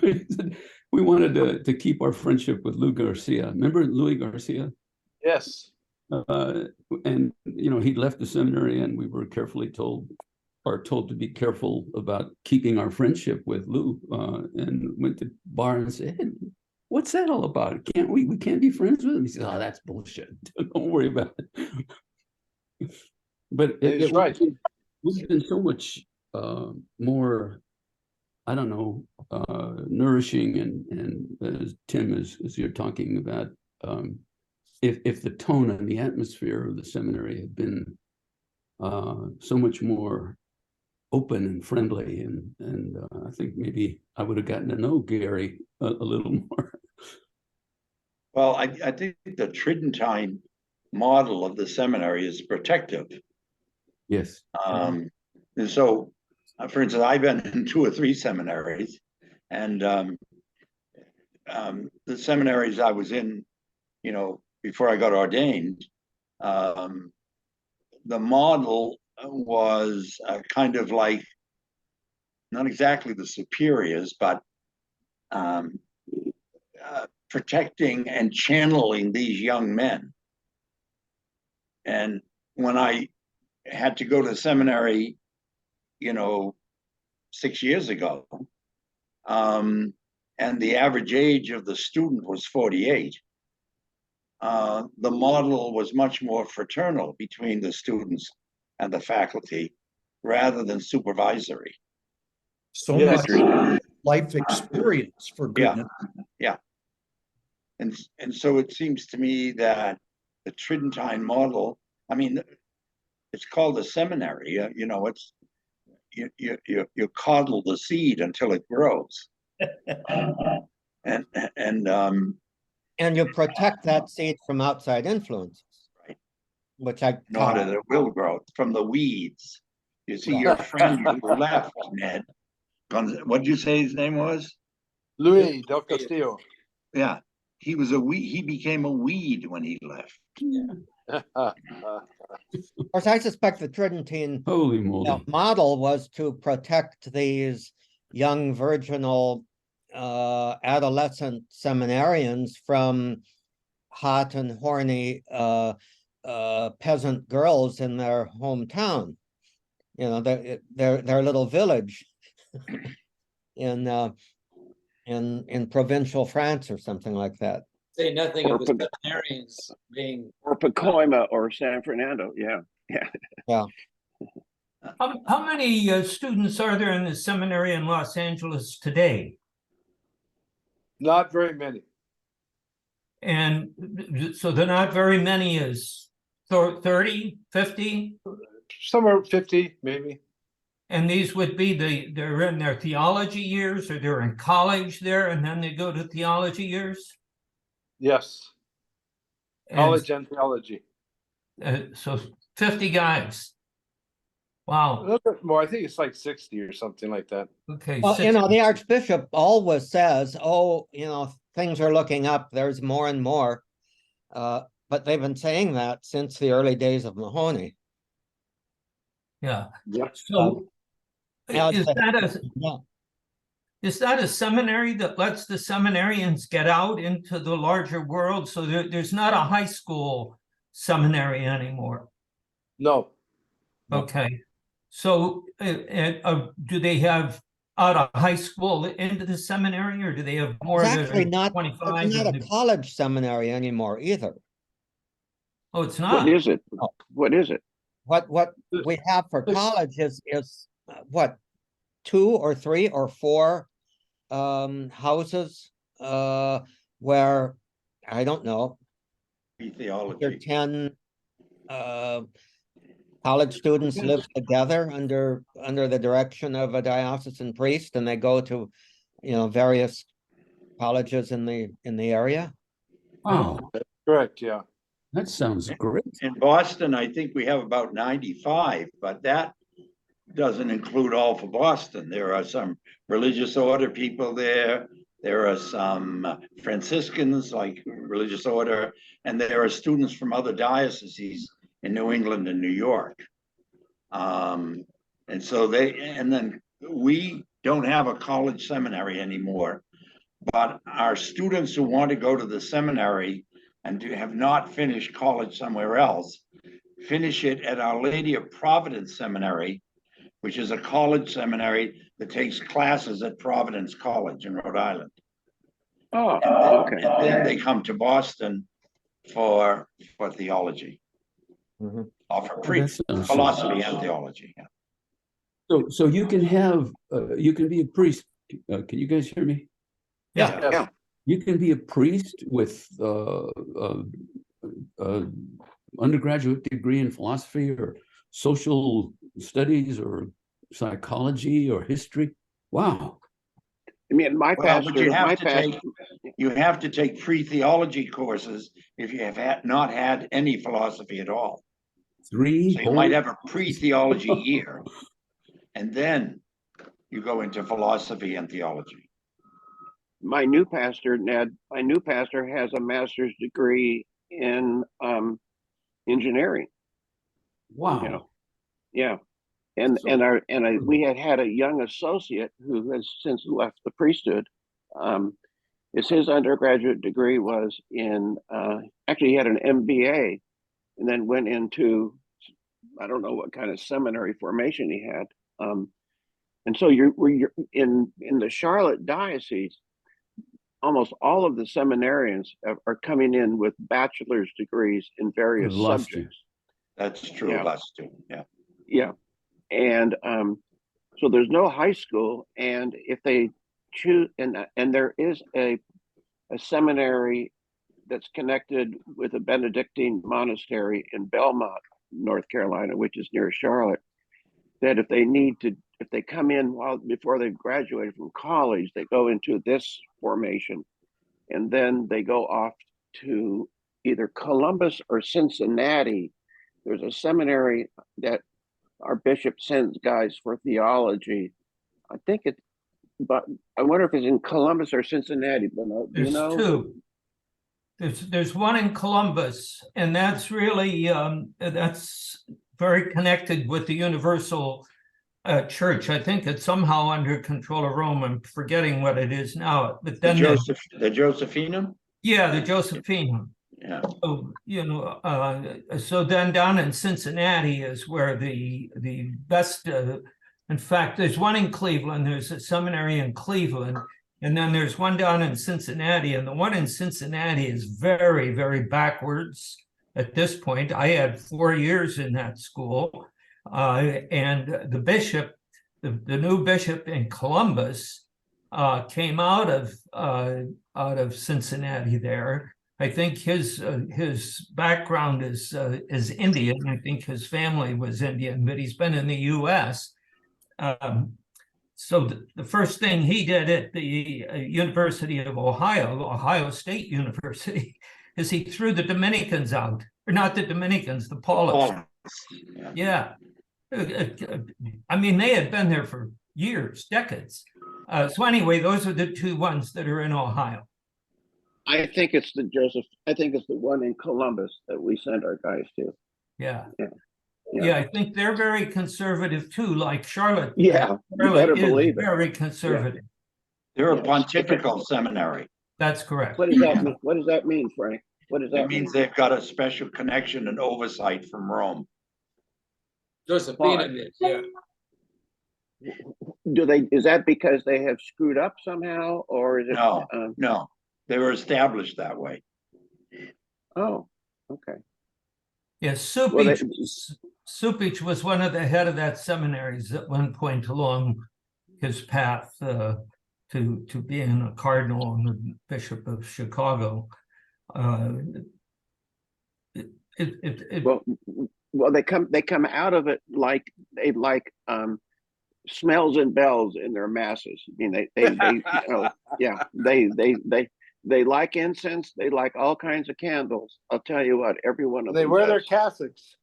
A: He said, we wanted to keep our friendship with Lou Garcia. Remember Louis Garcia?
G: Yes.
A: And he'd left the seminary, and we were carefully told to be careful about keeping our friendship with Lou, and went to Barr and said, "Hey, what's that all about? Can't we can't be friends with him?" He said, "Oh, that's bullshit. Don't worry about it." But
G: He's right.
A: We've been so much more, I don't know, nourishing, and as Tim, as you're talking about, if the tone and the atmosphere of the seminary had been so much more open and friendly, and I think maybe I would have gotten to know Gary a little more.
E: Well, I think the Tridentine model of the seminary is protective.
A: Yes.
E: And so, for instance, I've been in 2 or 3 seminaries, and the seminaries I was in, before I got ordained, the model was kind of like, not exactly the superiors, but protecting and channeling these young men. And when I had to go to seminary, 6 years ago, and the average age of the student was 48, the model was much more fraternal between the students and the faculty rather than supervisory.
F: So
G: Yes.
F: much life experience, for goodness.
E: Yeah. And so it seems to me that the Tridentine model, I mean, it's called a seminary, you know, it's, you coddle the seed until it grows. And,
C: And you protect that seed from outside influences.
E: Right.
C: Which I
E: not
C: taught.
E: that it will grow from the weeds. You see, your friend who left, Ned, what did you say his name was?
G: Louis Del Castillo.
E: Yeah, he was a weed. He became a weed when he left.
C: Of course, I suspect the Tridentine
A: Holy moly.
C: model was to protect these young virginal adolescent seminarians from hot and horny peasant girls in their hometown. You know, their little village in provincial France or something like that.
D: Say nothing of the seminarians being.
B: Or Pacoima or San Fernando. Yeah.
C: Yeah.
H: How many students are there in the seminary in Los Angeles today?
G: Not very many.
H: And so they're not very many is 30, 50?
G: Somewhere 50, maybe.
H: And these would be they're in their theology years, or they're in college there, and then they go to theology years?
G: Yes. College and theology.
H: So 50 guys.
G: A
H: Wow.
G: little bit more. I think it's like 60 or something like that.
H: Okay.
C: Well, you know, the Archbishop always says, oh, you know, things are looking up, there's more and more. But they've been saying that since the early days of Mahoney.
H: Yeah.
B: Yep.
H: So
C: Now
H: is
C: it's-
H: that a seminary that lets the seminarians get out into the larger world? So there's not a high school seminary anymore.
G: No.
H: Okay. So do they have out of high school into the seminary, or do they have more
C: It's
H: that
C: actually
H: are
C: not,
H: 25?
C: it's not
H: and
C: a college seminary anymore either.
H: Oh, it's not.
B: What is it?
C: Oh.
B: What is it?
C: What we have for college is what, 2 or 3 or 4 houses where, I don't know, there
E: Theology.
C: 10 college students live together under the direction of a diocesan priest, and they go to, you know, various colleges in the area.
A: Wow,
G: Correct, yeah.
A: that sounds great.
E: In Boston, I think we have about 95, but that doesn't include all for Boston. There are some religious order people there. There are some Franciscans, like religious order, and there are students from other dioceses in New England and New York. And so and then we don't have a college seminary anymore, but our students who want to go to the seminary and have not finished college somewhere else, finish it at Our Lady of Providence Seminary, which is a college seminary that takes classes at Providence College in Rhode Island.
B: Oh, okay.
E: And then they come to Boston for theology.
C: Mhm.
E: Or for
A: That sounds
E: philosophy
A: so-
E: and theology. Yeah.
A: So you can have, you can be a priest. Can you guys hear me?
H: Yeah.
B: Yeah.
A: You can be a priest with undergraduate degree in philosophy or social studies or psychology or history. Wow.
B: I mean, my
E: Well, but you have
B: pastor,
E: to you have to take free theology courses if you have not had any philosophy at all.
A: 3
E: So you might have a pre-theology year, and then you go into philosophy and theology.
B: my new pastor, Ned, my new pastor has a master's degree in engineering.
A: Wow.
B: You know, yeah. And we had a young associate who has since left the priesthood. His undergraduate degree was in actually he had an MBA, and then went into, I don't know what kind of seminary formation he had. And so you're in the Charlotte diocese, almost all of the seminarians are coming in with bachelor's degrees in various
A: Lost you.
B: subjects.
E: That's true
B: Yeah.
E: of us too. Yeah.
B: Yeah. And so there's no high school, and if they choose, and there is a seminary that's connected with a Benedictine monastery in Belmont, North Carolina, which is near Charlotte, that if they come in before they've graduated from college, they go into this formation, and then they go off to either Columbus or Cincinnati. There's a seminary that our bishop sends guys for theology. I think it's, but I wonder if it's in Columbus or Cincinnati. But
H: There's two. There's one in Columbus, and that's really that's very connected with the Universal Church. I think it's somehow under control of Rome. I'm forgetting what it is now. But then
E: the Josephinum.
H: Yeah, the Josephinum.
E: Yeah.
H: So, you know, so then down in Cincinnati is where the best. In fact, there's one in Cleveland. There's a seminary in Cleveland. And then there's one down in Cincinnati, and the one in Cincinnati is very, very backwards at this point. I had 4 years in that school, and the bishop, the new bishop in Columbus, came out of Cincinnati there. I think his background is Indian. I think his family was Indian, but he's been in the U.S. So the first thing he did at the University of Ohio State University, is he threw the Dominicans out, or not the Dominicans, the Paulists. Yeah. I mean, they had been there for years, decades. So anyway, those are the two ones that are in Ohio.
B: I think it's the one in Columbus that we send our guys to.
H: Yeah.
B: Yeah.
H: Yeah, I think they're very conservative too, like Charlotte.
B: Yeah, you better believe it.
H: Very conservative.
E: They're a pontifical seminary.
H: That's correct.
B: What does that mean? What does that mean, Frank? What does that
E: It means they've got a special connection and oversight from Rome.
D: Josephinum is, yeah.
B: Is that because they have screwed up somehow, or is it?
E: No, they were established that way.
B: Oh, okay.
H: Yes, Supich was one of the head of that seminaries at one point along his path to being a cardinal and the Bishop of Chicago.
B: Well, they come out of it like they like smells and bells in their masses. I mean, they you know, yeah, they like incense. They like all kinds of candles. I'll tell you what, every one of them.
G: They wear their cassocks.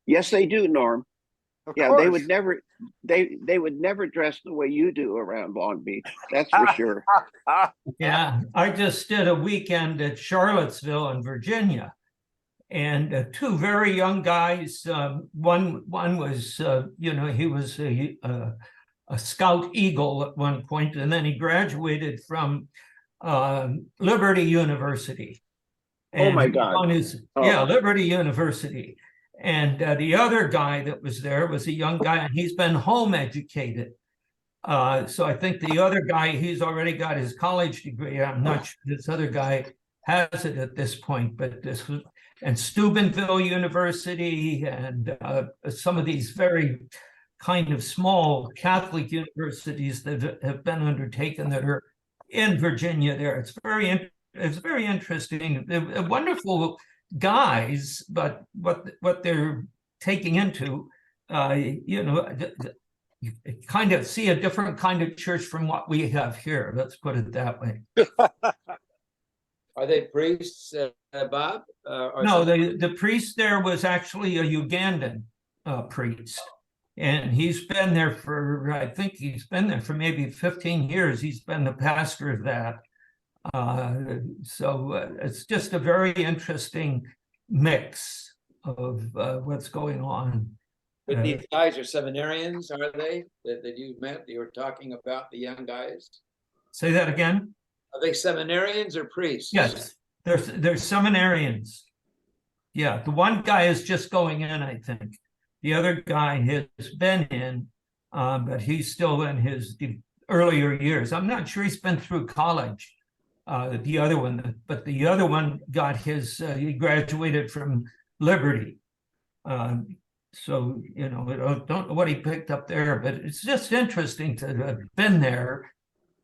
B: Yes, they do, Norm.
G: Of
B: Yeah,
G: course.
B: they would never dress the way you do around Long Beach. That's for sure.
H: Yeah, I just did a weekend at Charlottesville in Virginia, and two very young guys. One was, you know, he was a Scout Eagle at one point, and then he graduated from Liberty University.
B: Oh my God!
H: On his, yeah, Liberty University. And the other guy that was there was a young guy, and he's been home educated. So I think the other guy, he's already got his college degree. I'm not sure this other guy has it at this point, but this was, and Steubenville University and some of these very kind of small Catholic universities that have been undertaken that are in Virginia there. It's very interesting. They're wonderful guys, but what they're taking into, you know, you kind of see a different kind of church from what we have here. Let's put it that way.
D: Are they priests, Bob?
H: No, the priest there was actually a Ugandan priest. And he's been there for, I think he's been there for maybe 15 years. He's been the pastor of that. So it's just a very interesting mix of what's going on.
D: But these guys are seminarians, are they? That you met, you were talking about the young guys?
H: Say that again?
D: Are they seminarians or priests?
H: Yes, they're seminarians. Yeah, the one guy is just going in, I think. The other guy has been in, but he's still in his earlier years. I'm not sure he's been through college. The other one, but the other one got his, he graduated from Liberty. So, you know, I don't know what he picked up there, but it's just interesting to have been there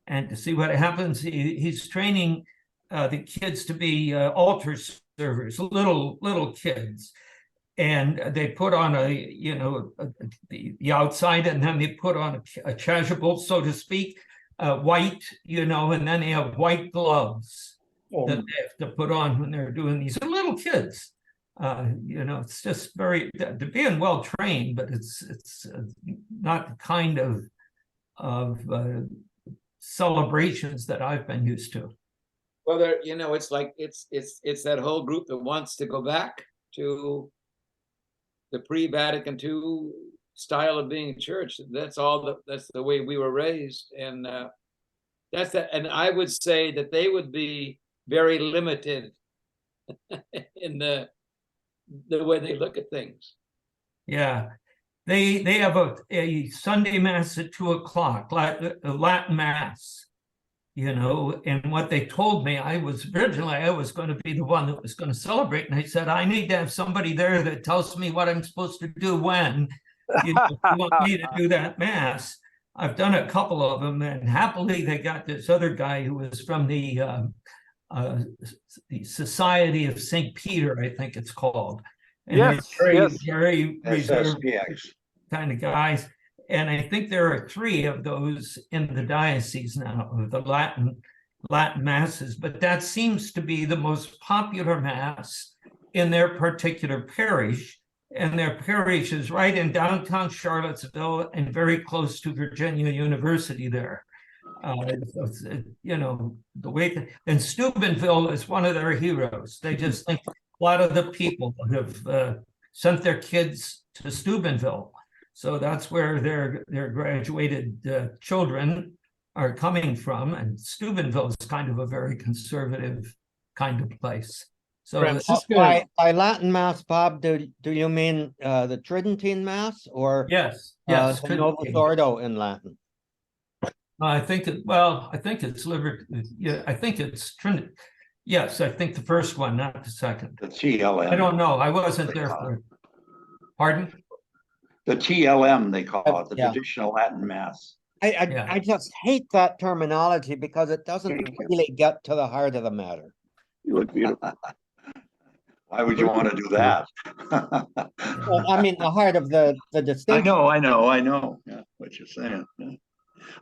H: and to see what happens. He's training the kids to be altar servers, little kids, and they put on the outside, and then they put on a chasuble, so to speak, white, and then they have white gloves
F: Oh,
H: that they have to put on when they're doing these. They're little kids. It's just they're being well trained, but it's not the kind of celebrations that I've been used to.
D: Well, it's like it's that whole group that wants to go back to the pre-Vatican II style of being a church. That's the way we were raised, and that's that. And I would say that they would be very limited in the way they look at things.
H: Yeah, they have a Sunday mass at 2:00, a Latin mass, and what they told me, I was going to be the one that was going to celebrate, and I said, I need to have somebody there that tells me what I'm supposed to do when. If you want me to do that mass. I've done a couple of them, and happily they got this other guy who was from the Society of St. Peter, I think it's called. And
I: Yes,
H: very reserved
E: SSPX.
H: kind of guys. And I think there are 3 of those in the diocese now, of the Latin masses, but that seems to be the most popular mass in their particular parish. And their parish is right in downtown Charlottesville and very close to Virginia University there. The way and Steubenville is one of their heroes. They just think a lot of the people have sent their kids to Steubenville. So that's where their graduated children are coming from. And Steubenville is kind of a very conservative kind of place. So
G: Franciscan.
C: By Latin Mass, Bob, do you mean the Tridentine Mass or
H: yes,
C: the Novus Ordo in Latin?
H: I think it's Liberty. Yeah, I think it's Trinity. Yes, I think the first one, not the second.
E: The TLM.
H: I don't know. I wasn't there for it. Pardon?
E: The TLM, they call it, the
C: Yeah.
E: traditional Latin Mass.
C: I just hate that terminology because it doesn't really get to the heart of the matter.
B: You look beautiful.
E: Why would you want to do that?
C: Well, I mean, the heart of the distinction.
E: I know. Yeah, what you're saying. Yeah.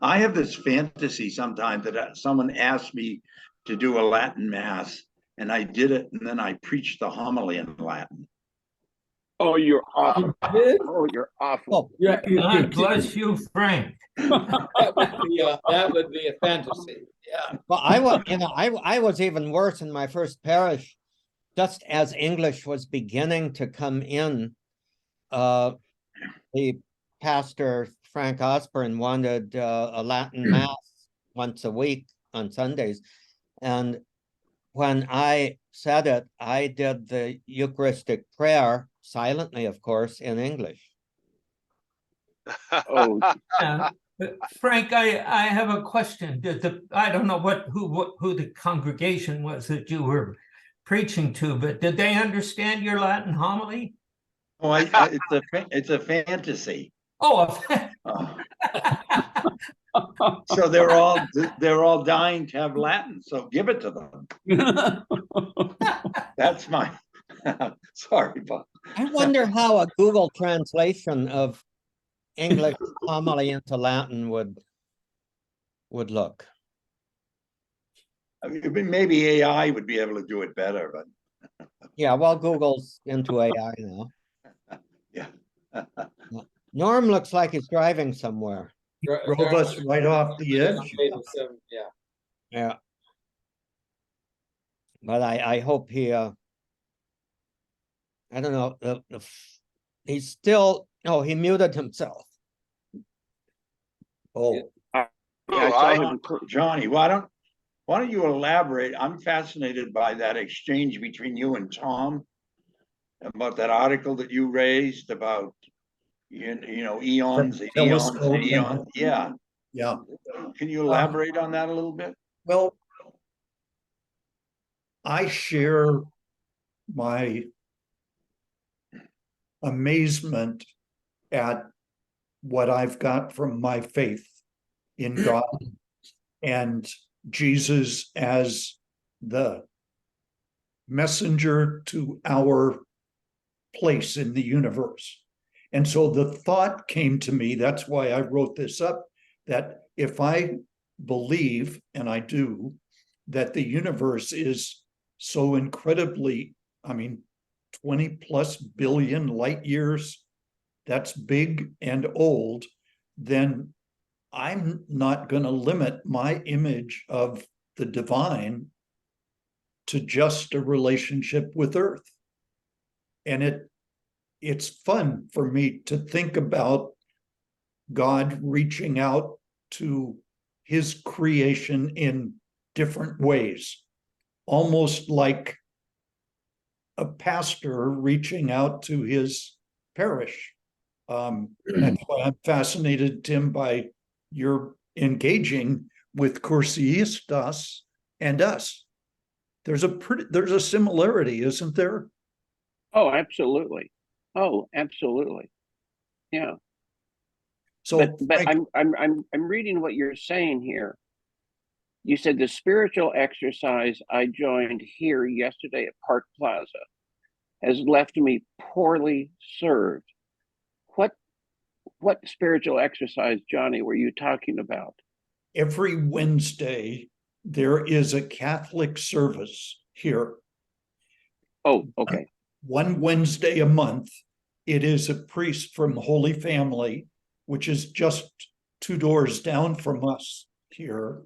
E: I have this fantasy sometimes that someone asked me to do a Latin Mass, and I did it, and then I preached the homily in Latin.
B: Oh, you're awful. Oh, you're awful.
C: Well,
H: God bless you, Frank.
D: That would be a fantasy. Yeah.
C: well, I was even worse in my first parish. Just as English was beginning to come in, the pastor, Frank Osborne, wanted a Latin Mass once a week on Sundays. And when I said it, I did the Eucharistic prayer, silently, of course, in English.
B: Oh,
H: Yeah. Frank, I have a question. I don't know who the congregation was that you were preaching to, but did they understand your Latin homily?
E: Oh, it's a fantasy.
H: Oh,
E: So they're all dying to have Latin. So give it to them. That's my. Sorry, Bob.
C: I wonder how a Google translation of English homily into Latin would look.
E: I mean, maybe AI would be able to do it better, but
C: Yeah, well, Google's into AI now.
E: yeah.
C: Norm looks like he's driving somewhere.
F: drove us right off the edge.
D: Yeah.
C: Yeah. But I hope he, I don't know, he's still, he muted himself.
F: Oh,
B: yeah, I saw him.
E: Johnny, why don't you elaborate? I'm fascinated by that exchange between you and Tom about that article that you raised about eons. Yeah.
F: yeah.
E: Can you elaborate on that a little bit?
F: Well, I share my amazement at what I've got from my faith in God and Jesus as the messenger to our place in the universe. And so the thought came to me, that's why I wrote this up, that if I believe, and I do, that the universe is so incredibly, 20 plus billion light years, that's big and old, then I'm not going to limit my image of the divine to just a relationship with Earth. And it's fun for me to think about God reaching out to his creation in different ways, almost like a pastor reaching out to his parish. That's why I'm fascinated, Tim, by your engaging with Cursiistas and us. There's a similarity, isn't there?
B: Oh, absolutely. Oh, absolutely. Yeah.
F: So,
B: but I'm reading what you're saying here. You said the spiritual exercise I joined here yesterday at Park Plaza has left me poorly served. What spiritual exercise, Johnny, were you talking about?
F: every Wednesday, there is a Catholic service here.
B: Oh, okay.
F: One Wednesday a month, it is a priest from Holy Family, which is just 2 doors down from us here.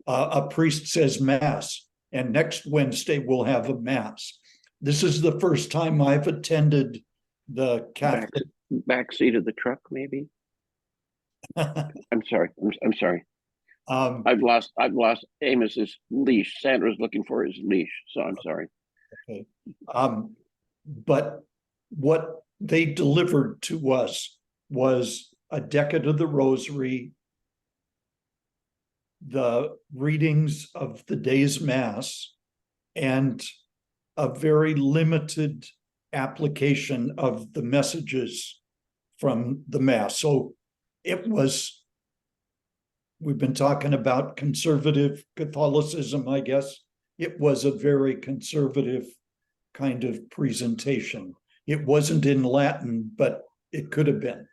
F: A priest says Mass, and next Wednesday we'll have a Mass. This is the first time I've attended the Catholic.
B: Back seat of the truck, maybe. I'm sorry. I'm sorry. I've lost Amos's leash. Sandra's looking for his leash, so I'm sorry.
F: Okay. But what they delivered to us was a decade of the Rosary, the readings of the day's Mass, and a very limited application of the messages from the Mass. So we've been talking about conservative Catholicism, I guess. It was a very conservative kind of presentation. It wasn't in Latin, but it could have been,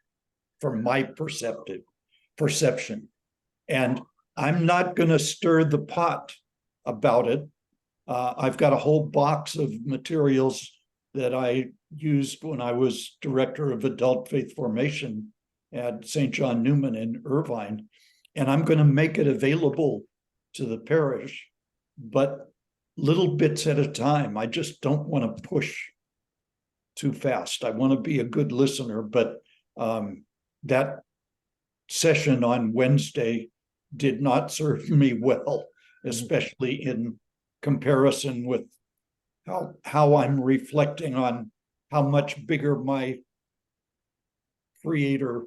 F: from my perception. And I'm not going to stir the pot about it. I've got a whole box of materials that I used when I was director of adult faith formation at St. John Newman in Irvine, and I'm going to make it available to the parish, but little bits at a time. I just don't want to push too fast. I want to be a good listener, but that session on Wednesday did not serve me well, especially in comparison with how I'm reflecting on how much bigger my Creator,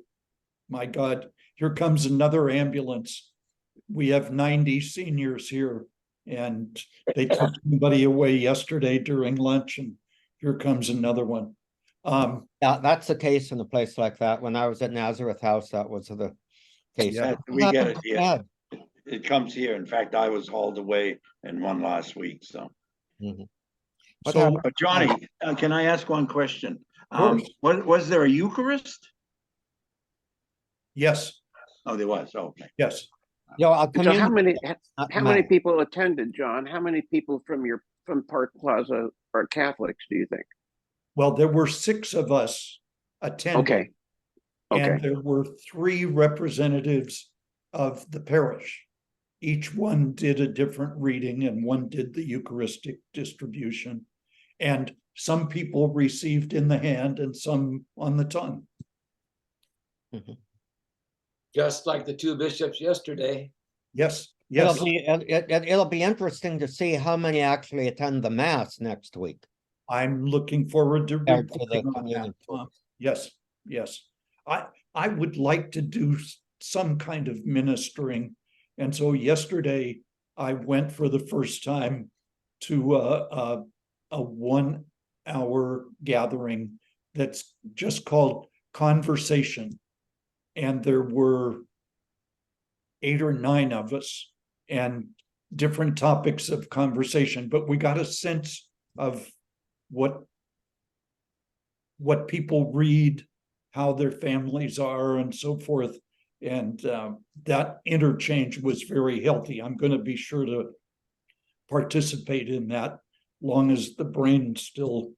F: my God. Here comes another ambulance. We have 90 seniors here, and they took somebody away yesterday during lunch, and here comes another one.
C: Yeah, that's the case in a place like that. When I was at Nazareth House, that was the case.
F: Yeah,
E: we get it here. It comes here. In fact, I was hauled away in one last week. So,
F: So,
E: Johnny, can I ask one question?
F: course.
E: Was there a Eucharist?
F: Yes,
E: Oh, there was. Oh, okay.
F: yes.
B: So how many people attended, John? How many people from Park Plaza are Catholics, do you think?
F: Well, there were 6 of us attending.
B: Okay.
F: And there were 3 representatives of the parish. Each one did a different reading, and one did the Eucharistic distribution. And some people received in the hand and some on the tongue.
D: Just like the 2 bishops yesterday.
F: Yes, yes.
C: It'll be interesting to see how many actually attend the Mass next week.
F: I'm looking forward to
C: Compared to
F: reporting
C: the
F: on
C: communion
F: that.
C: service.
F: Yes, yes. I would like to do some kind of ministering. And so yesterday I went for the first time to a 1-hour gathering that's just called Conversation. And there were 8 or 9 of us. And different topics of conversation, but we got a sense of what people read, how their families are, and so forth. And that interchange was very healthy. I'm going to be sure to participate in that, long as the brain still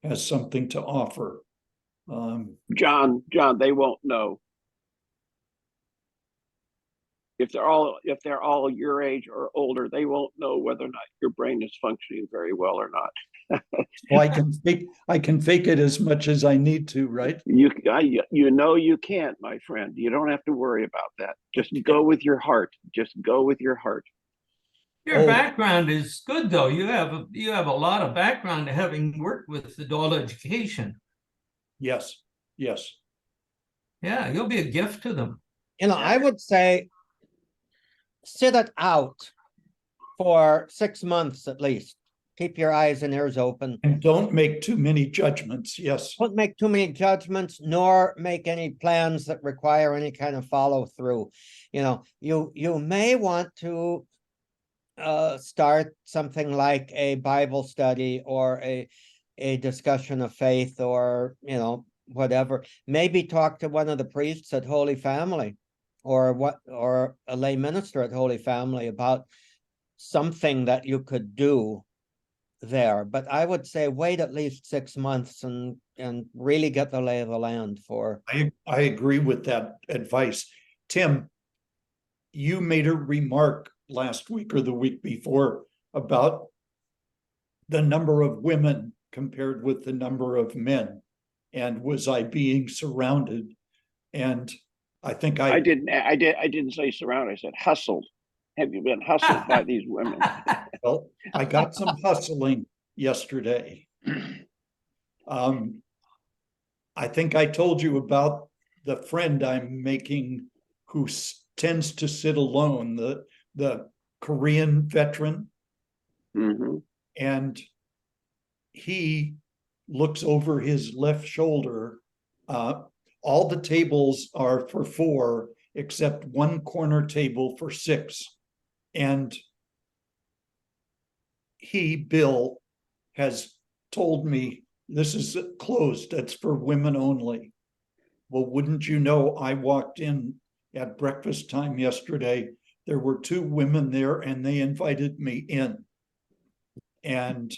F: has something to offer.
B: John, they won't know. If they're all your age or older, they won't know whether or not your brain is functioning very well or not.
F: Well, I can fake it as much as I need to, right?
B: You know you can't, my friend. You don't have to worry about that. Just go with your heart. Just go with your heart.
H: Your background is good, though. You have a lot of background having worked with adult education.
F: Yes.
H: Yeah, you'll be a gift to them.
C: I would say sit it out for 6 months at least. Keep your eyes and ears open.
F: And don't make too many judgments. Yes.
C: Don't make too many judgments, nor make any plans that require any kind of follow through. You may want to start something like a Bible study or a discussion of faith, or whatever. Maybe talk to one of the priests at Holy Family, or a lay minister at Holy Family about something that you could do there. But I would say wait at least 6 months and really get the lay of the land for.
F: I agree with that advice. Tim, you made a remark last week or the week before about the number of women compared with the number of men, and was I being surrounded? And I think I didn't
B: say surrounded. I said hustled. Have you been hustled by these women?
F: Well, I got some hustling yesterday. I think I told you about the friend I'm making who tends to sit alone, the Korean veteran.
B: Mm-hmm.
F: And he looks over his left shoulder. All the tables are for 4, except one corner table for 6. And Bill, has told me this is closed. That's for women only. Well, wouldn't you know, I walked in at breakfast time yesterday. There were 2 women there, and they invited me in. And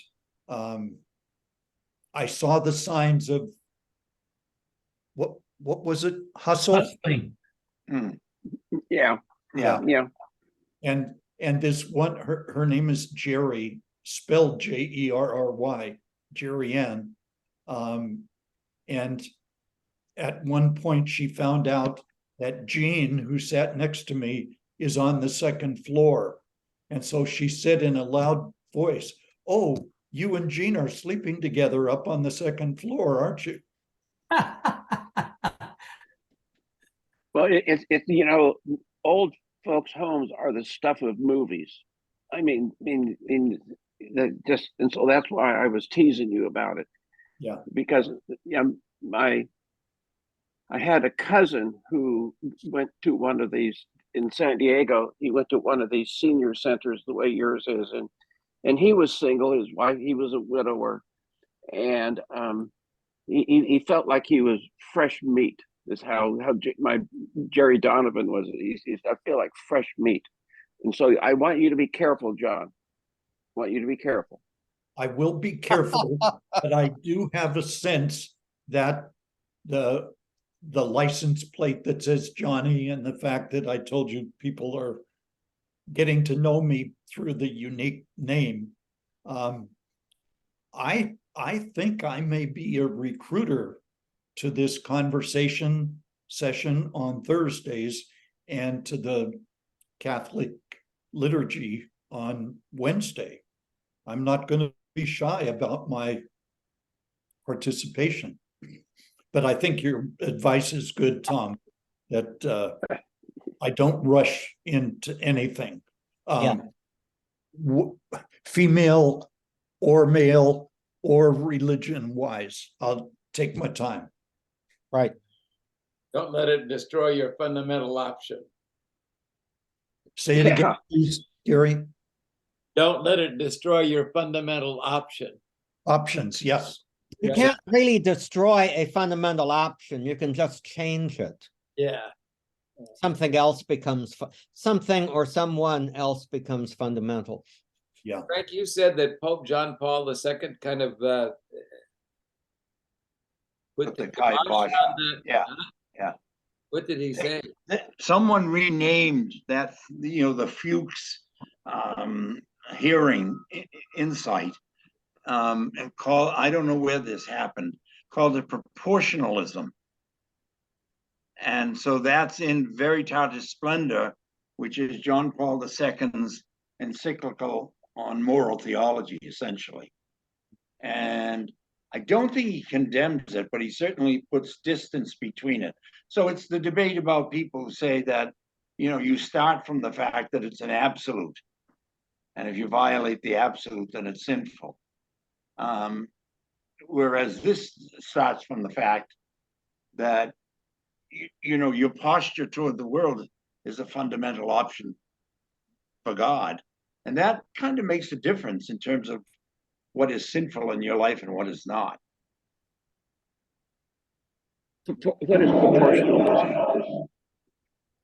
F: I saw the signs of what was it?
H: Hustling.
B: Yeah.
F: And this one, her name is Jerry, spelled Jerry, Jerry Ann. And at one point she found out that Jean, who sat next to me, is on the 2nd floor. And so she said in a loud voice, "Oh, you and Jean are sleeping together up on the 2nd floor, aren't you?"
B: Well, it's old folks' homes are the stuff of movies. I mean, and so that's why I was teasing you about it.
F: Yeah.
B: Because I had a cousin who went to one of these in San Diego. He went to one of these senior centers the way yours is, and he was single. His wife, he was a widower, and he felt like he was fresh meat. Is how my Jerry Donovan was. I feel like fresh meat, and so I want you to be careful, John. I want you to be careful.
F: I will be careful, but I do have a sense that the license plate that says Johnny, and the fact that I told you people are getting to know me through the unique name, I think I may be a recruiter to this conversation session on Thursdays and to the Catholic liturgy on Wednesday. I'm not going to be shy about my participation. But I think your advice is good, Tom, that I don't rush into anything. Female or male or religion-wise, I'll take my time.
C: Right.
D: Don't let it destroy your fundamental option.
F: Say it again, please, Gary.
D: Don't let it destroy your fundamental option.
F: Options, yes.
C: You
D: Yeah.
C: can't really destroy a fundamental option. You can just change it.
D: Yeah.
C: Something else becomes something or someone else becomes fundamental.
D: Frank, you said that Pope John Paul II kind of put
E: the
D: the
E: kibosh
D: kibosh
E: on.
D: on the.
E: Yeah,
D: Huh?
E: yeah.
D: What did he say?
E: Someone renamed that, the Fuchs hearing insight, and I don't know where this happened, called it proportionalism. And so that's in Veritatis Splendor, which is John Paul II's encyclical on moral theology, essentially. And I don't think he condemns it, but he certainly puts distance between it. So it's the debate about people who say that, you start from the fact that it's an absolute. And if you violate the absolute, then it's sinful. Whereas this starts from the fact that, your posture toward the world is a fundamental option for God. And that kind of makes a difference in terms of what is sinful in your life and what is not.
B: What is proportional?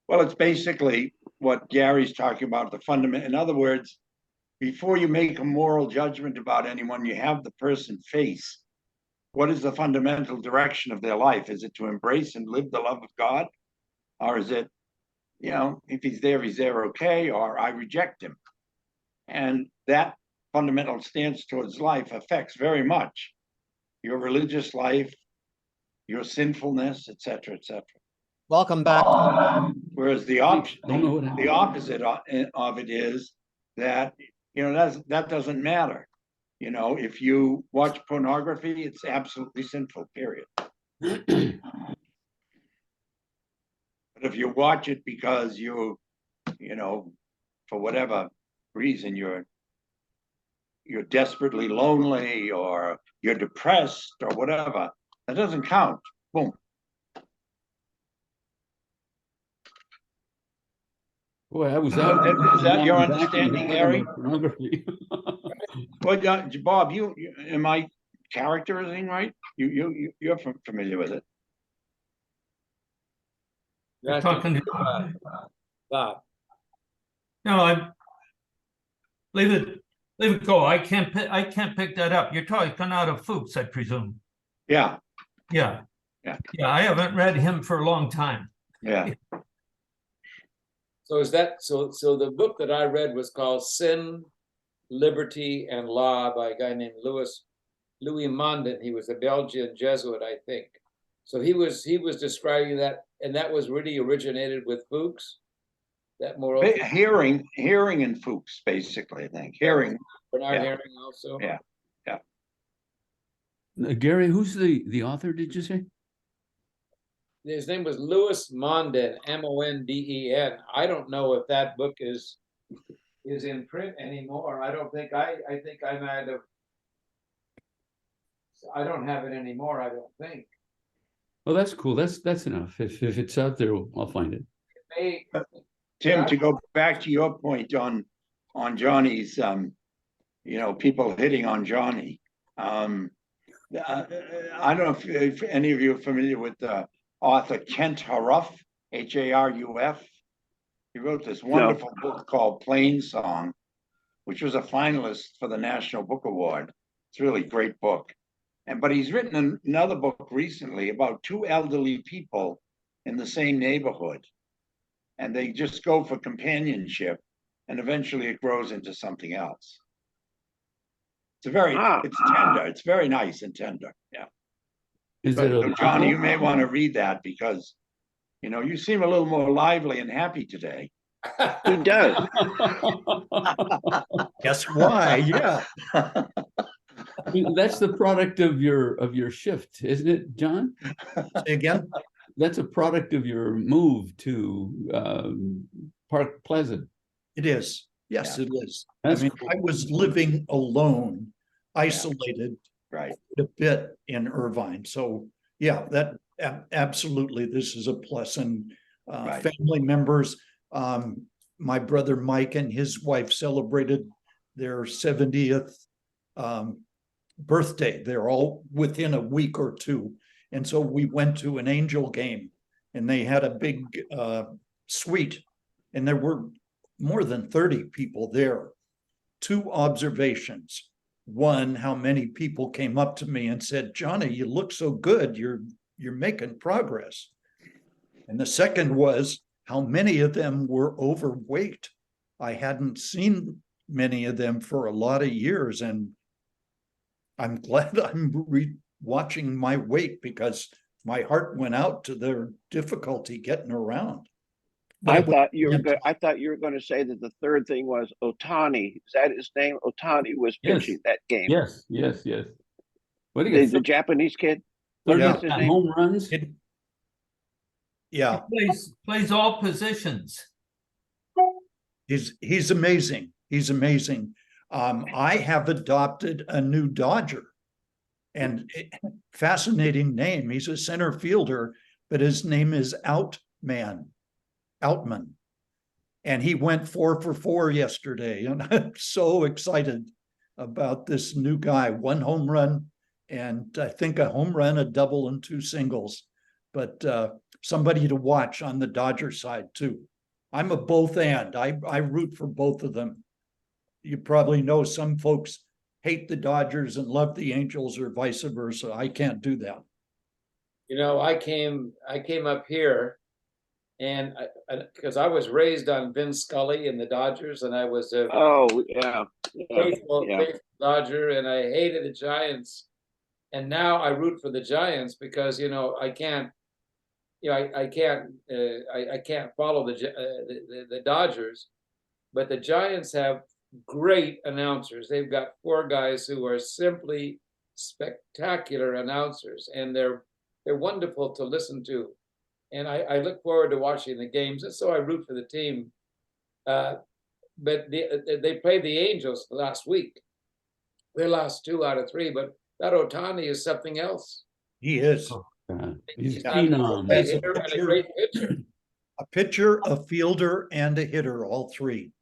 E: Well, it's basically what Gary's talking about, the fundament. In other words, before you make a moral judgment about anyone, you have the person face what is the fundamental direction of their life. Is it to embrace and live the love of God? Or is it, if he's there, okay, or I reject him. And that fundamental stance towards life affects very much your religious life, your sinfulness, etc., etc.
C: Welcome back.
E: Whereas the opposite of it is that, that doesn't matter. If you watch pornography, it's absolutely sinful, period. But if you watch it because for whatever reason, you're desperately lonely or you're depressed or whatever, that doesn't count. Boom.
A: Boy, I was out.
E: Is that your understanding, Gary?
A: Pornography.
E: Well, Bob, you am I characterizing right? You're familiar with it.
D: You're
H: Talking
D: asking
H: to
D: Bob.
H: No, leave it go. I can't pick that up. You're talking out of Fuchs, I presume.
E: Yeah.
H: Yeah.
E: Yeah.
H: Yeah, I haven't read him for a long time.
E: Yeah.
D: So is that so the book that I read was called Sin, Liberty, and Law by a guy named Louis Mondin. He was a Belgian Jesuit, I think. So he was describing that, and that was really originated with Fuchs. That moral
E: Hearing and Fuchs, basically, I think. Hearing.
D: Bernard
E: Yeah.
D: Herring also.
E: Yeah.
A: Gary, who's the author, did you say?
D: His name was Louis Mondin, Monden. I don't know if that book is in print anymore. I don't think I think I might have. I don't have it anymore. I don't think.
A: Oh, that's cool. That's enough. If it's out there, I'll find it.
D: It may,
E: Tim, to go back to your point on Johnny's, people hitting on Johnny. I don't know if any of you are familiar with author Kent Haruf, Haruf. He wrote this wonderful book called Plain Song, which was a finalist for the National Book Award. It's a really great book. But he's written another book recently about two elderly people in the same neighborhood. And they just go for companionship, and eventually it grows into something else. It's tender. It's very nice and tender. Yeah. So Johnny, you may want to read that because, you seem a little more lively and happy today.
B: He does.
F: Guess why? Yeah.
A: That's the product of your shift, isn't it, John?
F: Say again?
A: That's a product of your move to Park Pleasant.
F: It is. Yes,
E: Yeah.
F: it is.
A: That's
F: I
A: cool.
F: was living alone, isolated
E: Right.
F: a bit in Irvine. So yeah, that absolutely, this is a plus. And
E: Right.
F: family members, my brother Mike and his wife celebrated their 70th birthday. They're all within a week or two. And so we went to an Angel game, and they had a big suite, and there were more than 30 people there. 2 observations. One, how many people came up to me and said, "Johnny, you look so good. You're making progress." And the second was how many of them were overweight. I hadn't seen many of them for a lot of years, and I'm glad I'm watching my weight, because my heart went out to their difficulty getting around.
B: I thought you were going to say that the third thing was Otani. Is that his name? Otani was pitching that game.
A: Yes. What do you
B: The Japanese kid.
A: What
F: Yeah.
A: is his name? Home runs?
F: Yeah,
H: Plays all positions.
F: he's amazing. He's amazing. I have adopted a new Dodger, and fascinating name. He's a center fielder, but his name is Outman. And he went 4 for 4 yesterday. And I'm so excited about this new guy. 1 home run, and I think a home run, a double, and 2 singles. But somebody to watch on the Dodger side too. I'm a both and. I root for both of them. You probably know some folks hate the Dodgers and love the Angels, or vice versa. I can't do that.
D: You know, I came up here, and because I was raised on Vin Scully and the Dodgers, and I was a faithful Dodger, and I hated the Giants. And now I root for the Giants because, you know, I can't follow the Dodgers, but the Giants have great announcers. They've got 4 guys who are simply spectacular announcers, and they're wonderful to listen to. And I look forward to watching the games, and so I root for the team. But they played the Angels last week. They lost 2 out of 3, but that Otani is something else.
F: He is.
A: He's
F: Yeah.
A: phenom.
D: A hitter and a great pitcher.
F: A pitcher, a fielder, and a hitter, all 3.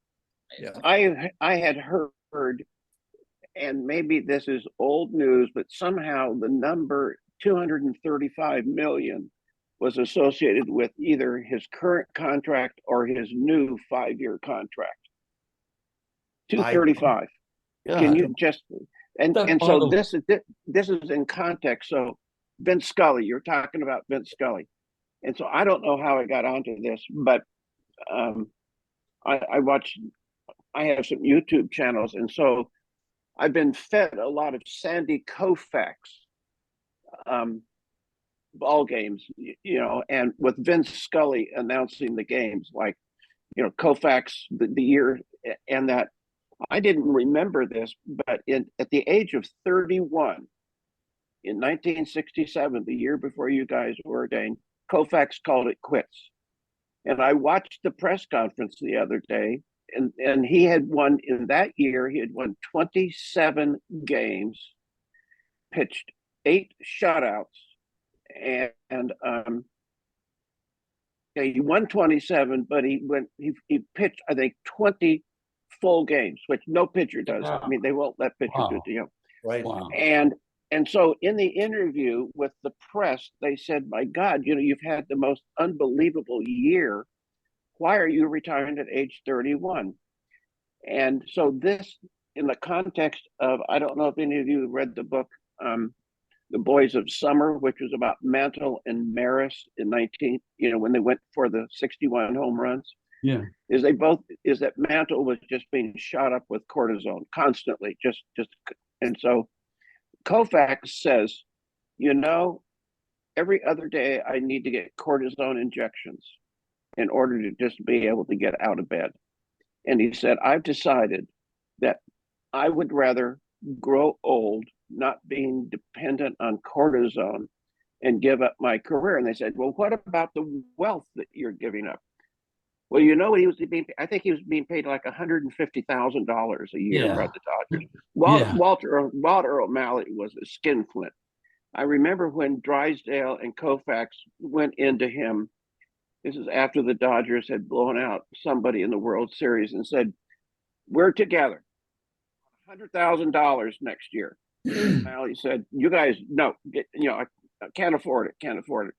F: Yeah.
B: I had heard, and maybe this is old news, but somehow the number 235 million was associated with either his current contract or his new 5-year contract. 235. Can you just and so this is in context. So Vince Scully, you're talking about Vince Scully, and so I don't know how I got onto this, but I have some YouTube channels, and so I've been fed a lot of Sandy Koufax ball games, you know, and with Vince Scully announcing the games, like, you know, Koufax the year, and that I didn't remember this, but at the age of 31 in 1967, the year before you guys were ordained, Koufax called it quits. And I watched the press conference the other day, and he had won in that year. He had won 27 games, pitched 8 shutouts, and he won 27, but he pitched, I think, 20 full games, which no pitcher does.
D: Wow.
B: I mean, they won't let pitchers do it, you know.
F: Right.
A: Wow.
B: And so in the interview with the press, they said, "My God, you know, you've had the most unbelievable year. Why are you retiring at age 31? And so this, in the context of, I don't know if any of you read the book, The Boys of Summer, which was about Mantle and Maris in when they went for the 61 home runs.
A: Yeah.
B: Is that Mantle was just being shot up with cortisone constantly, and so Koufax says, you know, every other day I need to get cortisone injections in order to just be able to get out of bed. And he said, I've decided that I would rather grow old not being dependent on cortisone and give up my career. And they said, well, what about the wealth that you're giving up? Well, you know what he was being paid? I think he was being paid like $150,000 a year by the Dodgers. Walter O'Malley was a skinflint. I remember when Drysdale and Koufax went into him. This is after the Dodgers had blown out somebody in the World Series and said, we're together. $100,000 next year. Well, he said, you guys, no, I can't afford it, can't afford it.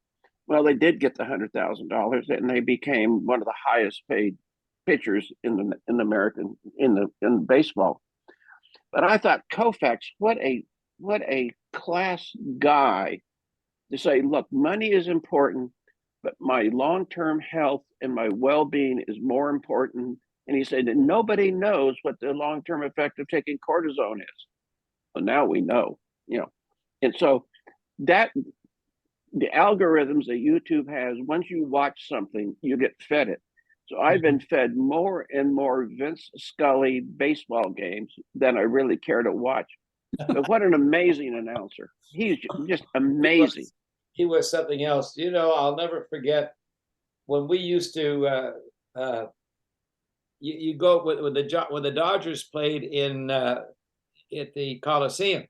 B: Well, they did get the $100,000, and they became one of the highest paid pitchers in baseball. But I thought Koufax, what a class guy to say, look, money is important, but my long-term health and my well-being is more important. And he said that nobody knows what the long-term effect of taking cortisone is. Well, now we know, and so that the algorithms that YouTube has, once you watch something, you get fed it. So I've been fed more and more Vince Scully baseball games than I really care to watch. But what an amazing announcer. He's just amazing.
D: He was something else. I'll never forget when we used to you go when the Dodgers played in at the Coliseum.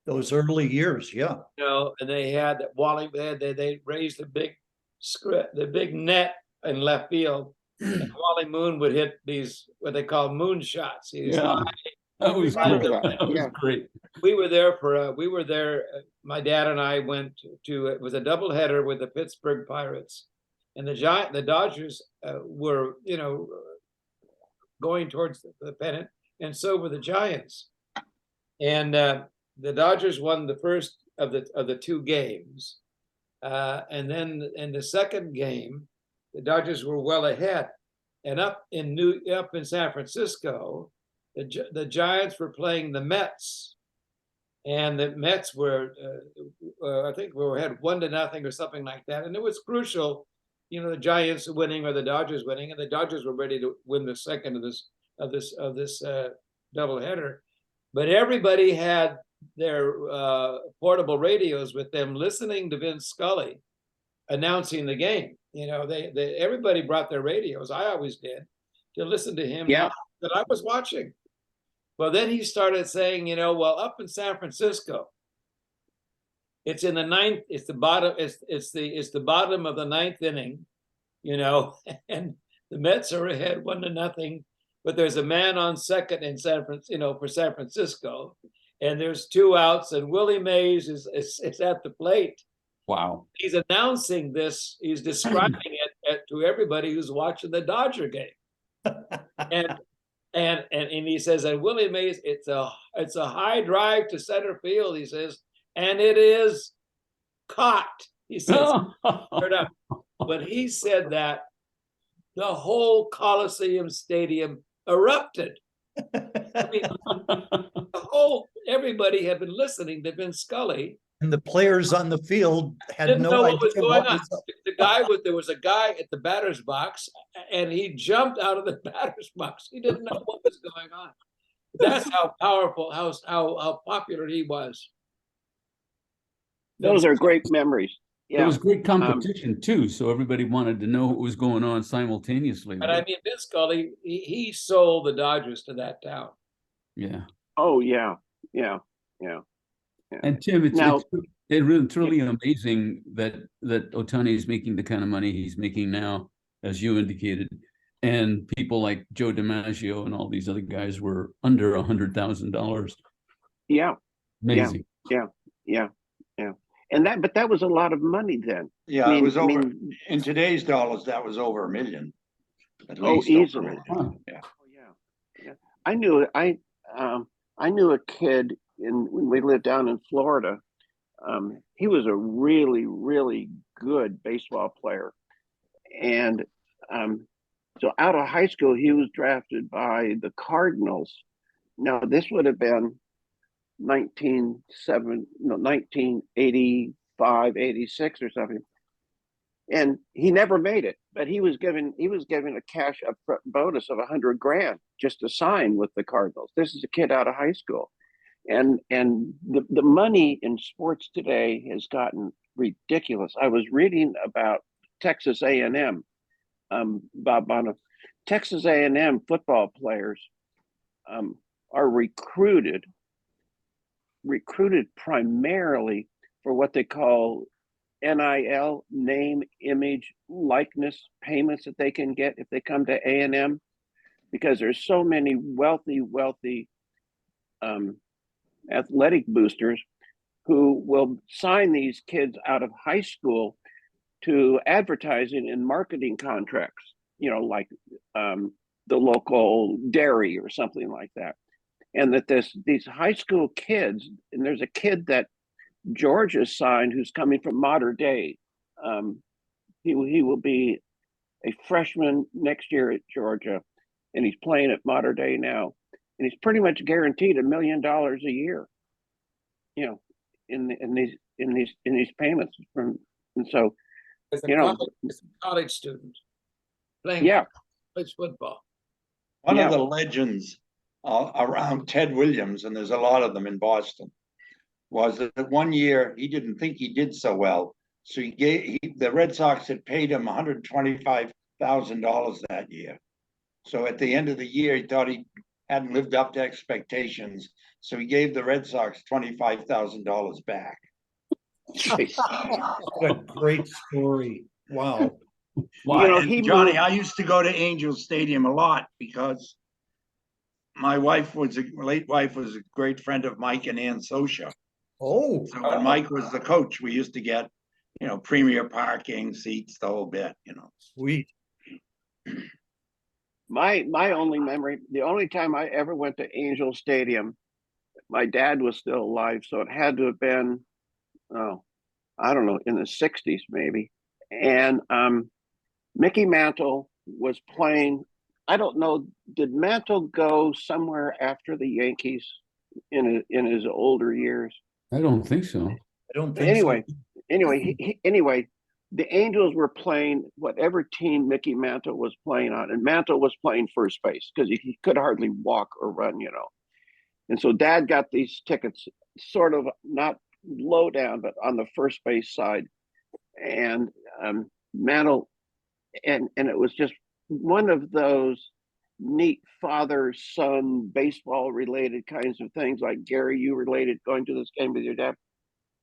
F: Those early years, yeah.
D: And they had Wally. They raised the big net in left field, and Wally Moon would hit these what they call moon shots.
A: That was great.
D: We were there. My dad and I went to it was a doubleheader with the Pittsburgh Pirates, and the Dodgers were going towards the pennant, and so were the Giants. And the Dodgers won the first of the two games, and then in the second game, the Dodgers were well ahead. And up in San Francisco, the Giants were playing the Mets, and the Mets were I think we had 1-0 or something like that, and it was crucial. The Giants winning or the Dodgers winning, and the Dodgers were ready to win the second of this doubleheader. But everybody had their portable radios with them, listening to Vince Scully announcing the game. Everybody brought their radios. I always did, to listen to him.
B: Yeah.
D: That I was watching. Well, then he started saying, well, up in San Francisco, it's in the ninth. It's the bottom. It's the bottom of the ninth inning, and the Mets are ahead 1-0. But there's a man on second in for San Francisco, and there's 2 outs, and Willie Mays is at the plate.
A: Wow.
D: He's announcing this. He's describing it to everybody who's watching the Dodger game, and he says, and Willie Mays, it's a high drive to center field. He says, and it is caught. He says, but he said that the whole Coliseum Stadium erupted. I mean, everybody had been listening to Vince Scully.
F: And the players on the field had
D: Didn't know what was going on. There was a guy at the batter's box, and he jumped out of the batter's box. He didn't know what was going on. That's how powerful, how popular he was.
B: Those are great memories. Yeah.
A: It was great competition too, so everybody wanted to know what was going on simultaneously.
D: But I mean, Vince Scully, he sold the Dodgers to that town.
A: Yeah.
B: Oh yeah.
A: And Tim, it's really truly amazing that Ohtani is making the kind of money he's making now, as you indicated, and people like Joe DiMaggio and all these other guys were under $100,000.
B: Yeah.
A: Amazing.
B: Yeah. And that was a lot of money then.
E: Yeah, it was over in today's dollars. That was over $1 million. At least
B: easily.
E: over $1 million.
A: Huh.
E: Yeah.
B: Oh yeah. I knew a kid when we lived down in Florida. He was a really, really good baseball player, and so out of high school he was drafted by the Cardinals. Now this would have been 1985, 86 or something, and he never made it. But he was given a cash upfront bonus of $100,000 just to sign with the Cardinals. This is a kid out of high school. And the money in sports today has gotten ridiculous. I was reading about Texas A&M, Bob Bonner. Texas A&M football players are recruited primarily for what they call NIL, name, image, likeness payments that they can get if they come to A&M, because there's so many wealthy athletic boosters who will sign these kids out of high school to advertising and marketing contracts, you know, like the local dairy or something like that. And that these high school kids, and there's a kid that George has signed who's coming from Mater Dei. He will be a freshman next year at Georgia, and he's playing at Mater Dei now. And he's pretty much guaranteed $1 million a year, you know, in these payments from, and so,
D: As a
B: you know,
D: college student playing
B: yeah,
D: college football.
E: One
B: Yeah.
E: of the legends around Ted Williams, and there's a lot of them in Boston, was that one year he didn't think he did so well. So the Red Sox had paid him $125,000 that year. So at the end of the year, he thought he hadn't lived up to expectations. So he gave the Red Sox $25,000 back.
F: What a great story. Wow.
B: you know,
E: And
B: he
E: Johnny,
B: moved,
E: I used to go to Angel Stadium a lot because my late wife was a great friend of Mike and Ann Sosha.
F: Oh,
E: So when Mike was the coach, we used to get, you know, premier parking seats, the whole bit, you know.
F: sweet.
B: my only memory, the only time I ever went to Angel Stadium, my dad was still alive, so it had to have been, oh, I don't know, in the 60s maybe. And Mickey Mantle was playing. I don't know, did Mantle go somewhere after the Yankees in his older years?
A: I don't think so.
F: I don't
B: But
F: think so.
B: anyway, the Angels were playing whatever team Mickey Mantle was playing on, and Mantle was playing first base because he could hardly walk or run, you know. And so Dad got these tickets, sort of not low down, but on the first base side, and Mantle, and it was just one of those neat father-son baseball-related kinds of things, like Gary, you related going to this game with your dad.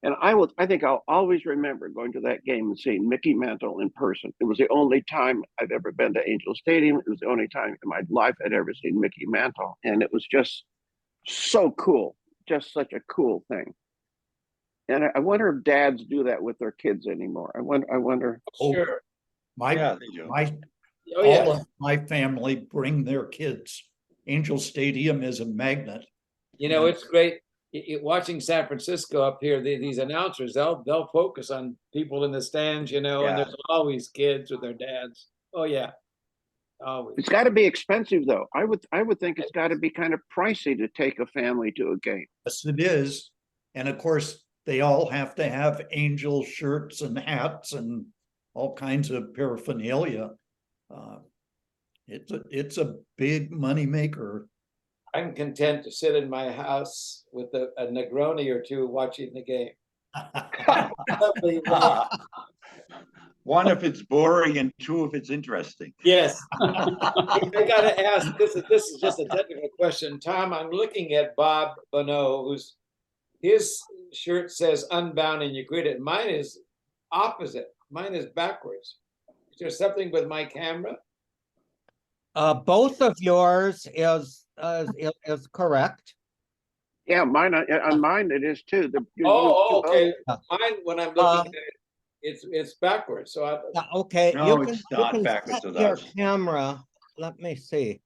B: And I think I'll always remember going to that game and seeing Mickey Mantle in person. It was the only time I've ever been to Angel Stadium. It was the only time in my life I'd ever seen Mickey Mantle. And it was just so cool, just such a cool thing. And I wonder if dads do that with their kids anymore. I wonder.
F: Oh,
D: Sure.
F: My,
E: Yeah, they do.
D: Oh,
F: all
D: yeah.
F: of my family bring their kids. Angel Stadium is a magnet.
D: You know, it's great. Watching San Francisco up here, these announcers, they'll focus on people in the stands, you know, and
E: Yeah.
D: there's always kids with their dads. Oh yeah, always.
B: It's got to be expensive, though. I would think it's got to be kind of pricey to take a family to a game.
F: Yes, it is. And of course, they all have to have Angel shirts and hats and all kinds of paraphernalia. It's a big money maker.
D: I'm content to sit in my house with a Negroni or two watching the game. Lovely life.
E: One, if it's boring, and two, if it's interesting.
D: Yes. I gotta ask, this is just a technical question. Tom, I'm looking at Bob Bonneau, his shirt says Unbound and You Grit It. Mine is opposite. Mine is backwards. Is there something with my camera?
C: Both of yours is correct.
B: Yeah, mine on mine it is too.
D: Oh, okay.
C: Yeah.
D: Mine, when I'm looking at it, it's backwards. So
C: Yeah, okay,
E: No,
C: you
E: it's
C: can
E: not backwards
C: set
E: with
C: your
E: us.
C: camera. Let me see.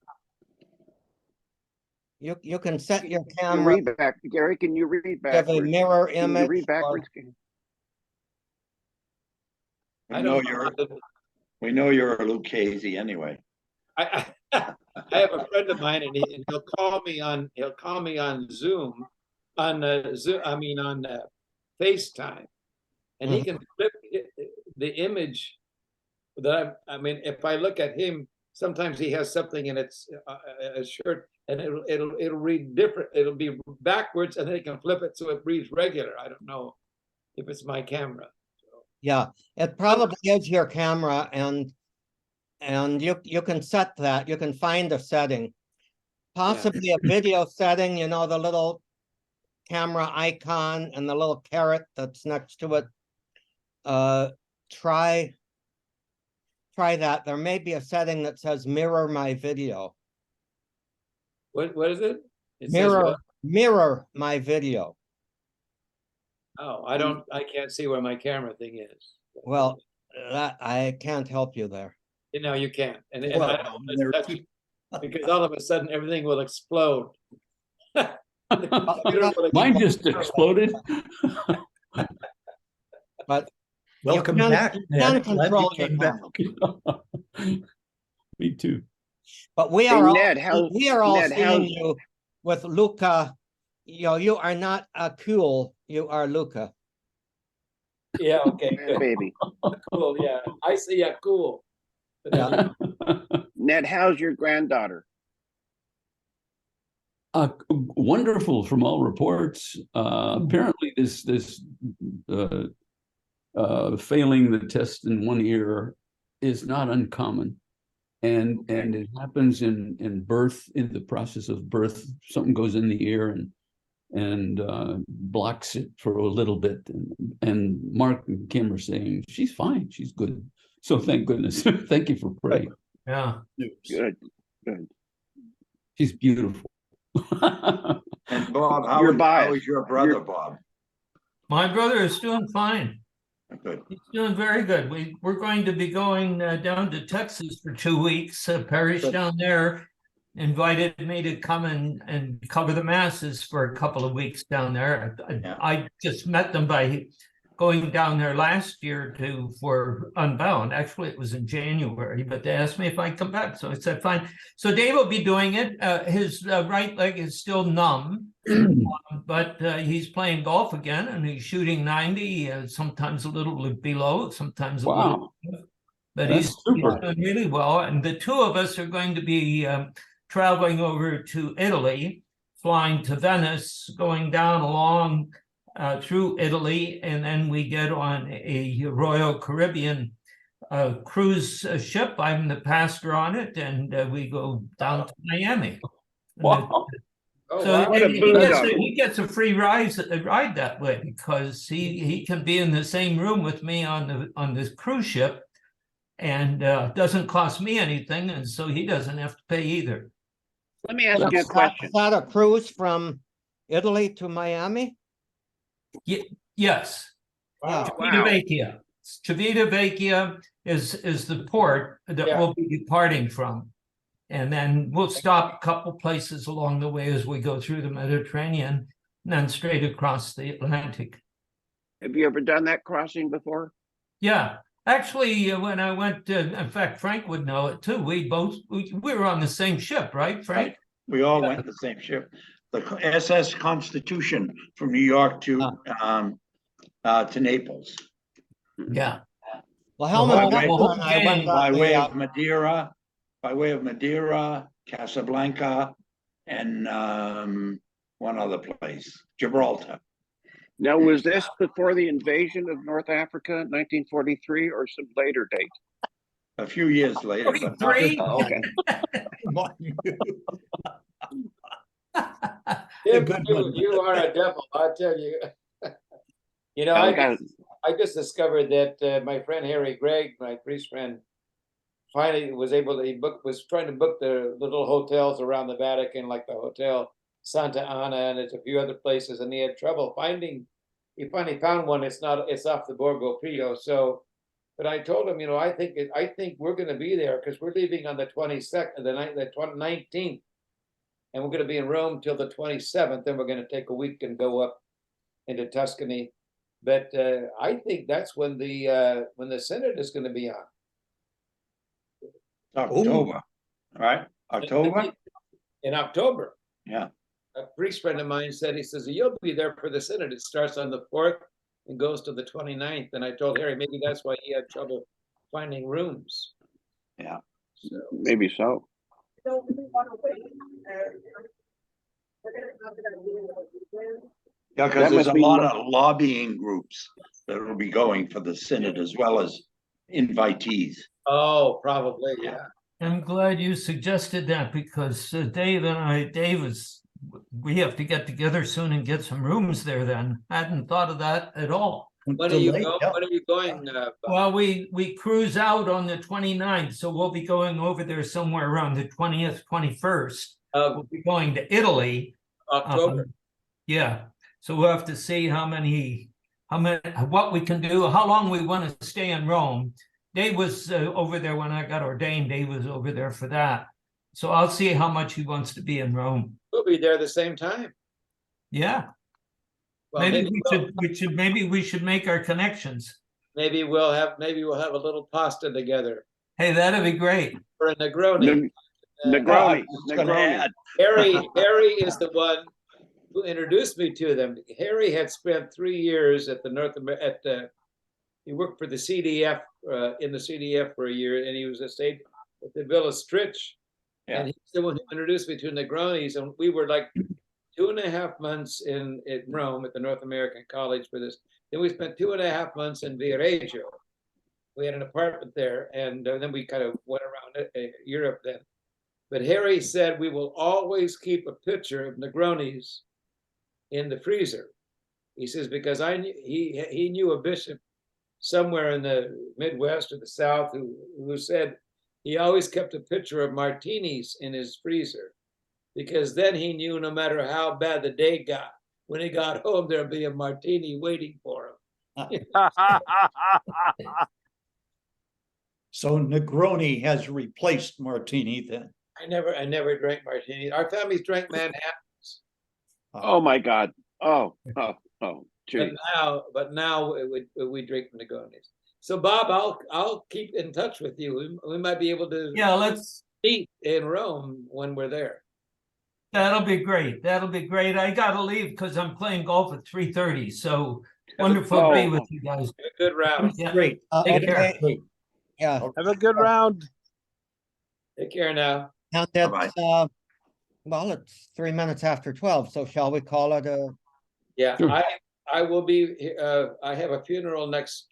C: You can set your
B: Can you
C: camera.
B: read back, Gary? Can you read
C: Have a
B: backwards?
C: mirror
B: Can you
C: image.
B: read
C: or-
B: backwards?
D: I
E: We know
D: don't
E: you're,
D: know.
E: we know you're a Lucchese anyway.
D: I have a friend of mine, and he'll call me on Zoom, on FaceTime, and he can flip the image that I mean, if I look at him, sometimes he has something in its a shirt, and it'll read different. It'll be backwards, and then he can flip it so it reads regular. I don't know if it's my camera.
C: Yeah, it probably is your camera, and you can set that. You can find a setting, possibly a video setting. You know, the little camera icon and the little caret that's next to it. Try that. There may be a setting that says mirror my video.
D: What is it? It says
C: Mirror
D: what?
C: mirror my video.
D: Oh, I can't see where my camera thing is.
C: Well, that I can't help you there.
D: You know, you can't. And I
F: Well,
D: don't want
F: there-
D: to touch because all of a sudden everything will explode.
A: Mine just exploded.
C: But
F: Welcome
C: can't-
F: back.
C: you
F: Ned.
C: can't
F: Glad
C: control
F: you came
C: your
F: back.
A: Me too.
C: But we
B: Hey,
C: are all,
B: Ned, how-
C: we are all
B: Ned,
C: seeing
B: how's-
C: you with Luca. You know, you are not a cool, you are Luca.
D: Yeah, okay,
B: Man,
D: good.
B: baby.
D: Cool, yeah. I see, yeah, cool.
C: Yeah.
B: Ned, how's your granddaughter?
A: Wonderful from all reports. Apparently, this failing the test in one ear is not uncommon, and it happens in birth, in the process of birth. Something goes in the ear and blocks it for a little bit. And Mark and Kim are saying she's fine, she's good. So thank goodness. Thank you for praying.
H: Yeah.
B: Good, good.
A: She's beautiful.
E: And Bob, how
B: You're
E: is
B: biased.
E: your brother, Bob?
H: My brother is doing fine.
E: Good.
H: He's doing very good. We're going to be going down to Texas for 2 weeks. Parish
E: Good.
H: down there invited me to come and cover the masses for a couple of weeks down there.
E: Yeah.
H: I just met them by going down there last year for Unbound. Actually, it was in January, but they asked me if I'd come back. So I said, fine. So Dave will be doing it. His right leg is still numb, but he's playing golf again and he's shooting 90, sometimes a little below, sometimes a little.
A: Wow.
H: But
A: That's
H: he's
A: super.
H: doing really well. And the two of us are going to be traveling over to Italy, flying to Venice, going down along through Italy, and then we get on a Royal Caribbean cruise ship. I'm the pastor on it, and we go down to Miami.
A: Wow.
D: Oh,
H: So
D: wow.
B: What a
H: he
B: boondoggle.
H: he gets a free ride that way because he can be in the same room with me on this cruise ship, and doesn't cost me anything, and so he doesn't have to pay either.
B: Let me ask you a
C: Is
B: question.
C: that a cruise from Italy to Miami?
H: Yes.
C: Yeah.
H: Civitavecchia. Civitavecchia is the port that
D: Yeah.
H: we'll be departing from. And then we'll stop a couple places along the way as we go through the Mediterranean, and then straight across the Atlantic.
B: Have you ever done that crossing before?
H: Yeah, actually, when I went, in fact, Frank would know it too. We were on the same ship, right, Frank?
E: We all went the same ship. The SS Constitution from New York to Naples.
H: Yeah.
C: Well,
H: whole-
C: Helmut
E: the
C: Dickler
H: whole
C: and I went
H: gang.
C: on
E: By way of Madeira, Casablanca, and one other place, Gibraltar.
B: Now, was this before the invasion of North Africa in 1943 or some later date?
E: A few years later, but not-
H: 43?
B: Oh, okay.
F: Come on, you.
D: Tim,
F: good
D: you,
F: one.
D: you are a devil, I tell you. You know,
B: I
D: I
B: got
D: just discovered that my friend Harry Gregg, my priest friend, finally was able to, was trying to book the little hotels around the Vatican, like the Hotel Santa Ana, and there's a few other places, and he had trouble finding. He finally found one. It's off the Borgo Pio. So, but I told him, you know, I think we're going to be there because we're leaving on the 22nd, the 19th, and we're going to be in Rome till the 27th. Then we're going to take a week and go up into Tuscany. But I think that's when the Synod is going to be on.
E: October, right? October?
D: In October.
E: Yeah.
D: A priest friend of mine said, he says, you'll be there for the Synod. It starts on the 4th and goes to the 29th. And I told Harry, maybe that's why he had trouble finding rooms.
E: Yeah.
D: So,
B: maybe so.
E: Yeah,
B: That
E: because there's
B: must
E: a
B: be
E: lot
B: lo-
E: of lobbying groups that will be going for the Synod as well as invitees.
D: oh, probably, yeah.
H: I'm glad you suggested that because Dave and I, we have to get together soon and get some rooms there then. I hadn't thought of that at all.
D: When are you
F: Delayed,
D: going?
F: yeah.
D: When are you going? Bob?
H: Well, we cruise out on the 29th, so we'll be going over there somewhere around the 20th, 21st. We'll be going to Italy,
D: October.
H: Yeah, so we'll have to see how many, what we can do, how long we want to stay in Rome. Dave was over there when I got ordained. Dave was over there for that. So I'll see how much he wants to be in Rome.
D: We'll be there the same time.
H: Yeah,
D: Well,
H: maybe we should make our connections.
D: maybe we'll have a little pasta together
H: Hey, that'd be great.
D: for a Negroni.
B: Negroni,
E: was gonna
B: Negroni.
E: add.
D: Harry is the one who introduced me to them. Harry had spent 3 years at he worked for the CDF in the CDF for a year, and he was stayed at the Villa Stritch.
B: Yeah.
D: And he's the one who introduced me to Negronis, and we were like 2.5 months in Rome at the North American College for this. Then we spent 2.5 months in Viareggio. We had an apartment there, and then we kind of went around Europe then. But Harry said we will always keep a picture of Negronis in the freezer. He says, because he knew a bishop somewhere in the Midwest or the South who said he always kept a picture of martinis in his freezer, because then he knew no matter how bad the day got, when he got home, there'd be a martini waiting for him.
F: So Negroni has replaced Martini then.
D: I never drank martini. Our families drank Manhattans.
B: Oh my God. Oh, gee.
D: But now we drink Negronis. So Bob, I'll keep in touch with you. We might be able to
H: let's
D: meet in Rome when we're there.
H: That'll be great. That'll be great. I gotta leave because I'm playing golf at 3:30. So wonderful to be with you guys.
D: Have a good round.
H: Yeah.
F: Great.
H: Take care.
C: Okay. Yeah.
G: Have a good round.
D: Take care now.
C: Now
E: Bye-bye.
C: that's, well, it's 3 minutes after 12, so shall we call it a?
D: Yeah,
A: Sure.
D: I will be. I have a funeral next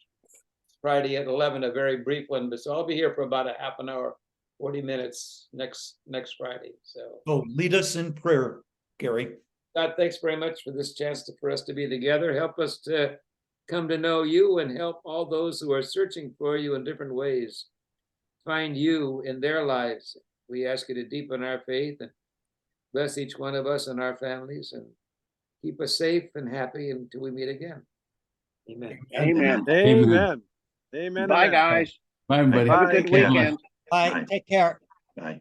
D: Friday at 11, a very brief one, but so I'll be here for about a half an hour, 40 minutes next Friday. So
F: Lead us in prayer, Gary.
D: God, thanks very much for this chance for us to be together. Help us to come to know you and help all those who are searching for you in different ways find you in their lives. We ask you to deepen our faith and bless each one of us and our families and keep us safe and happy until we meet again. Amen.
B: Amen.
G: Amen. Amen.
B: Bye,
G: amen.
B: guys.
A: Bye, everybody.
B: Have a
G: Bye.
B: good
E: Take care.
B: weekend.
C: Bye,
E: Bye.
C: take care.
E: Bye.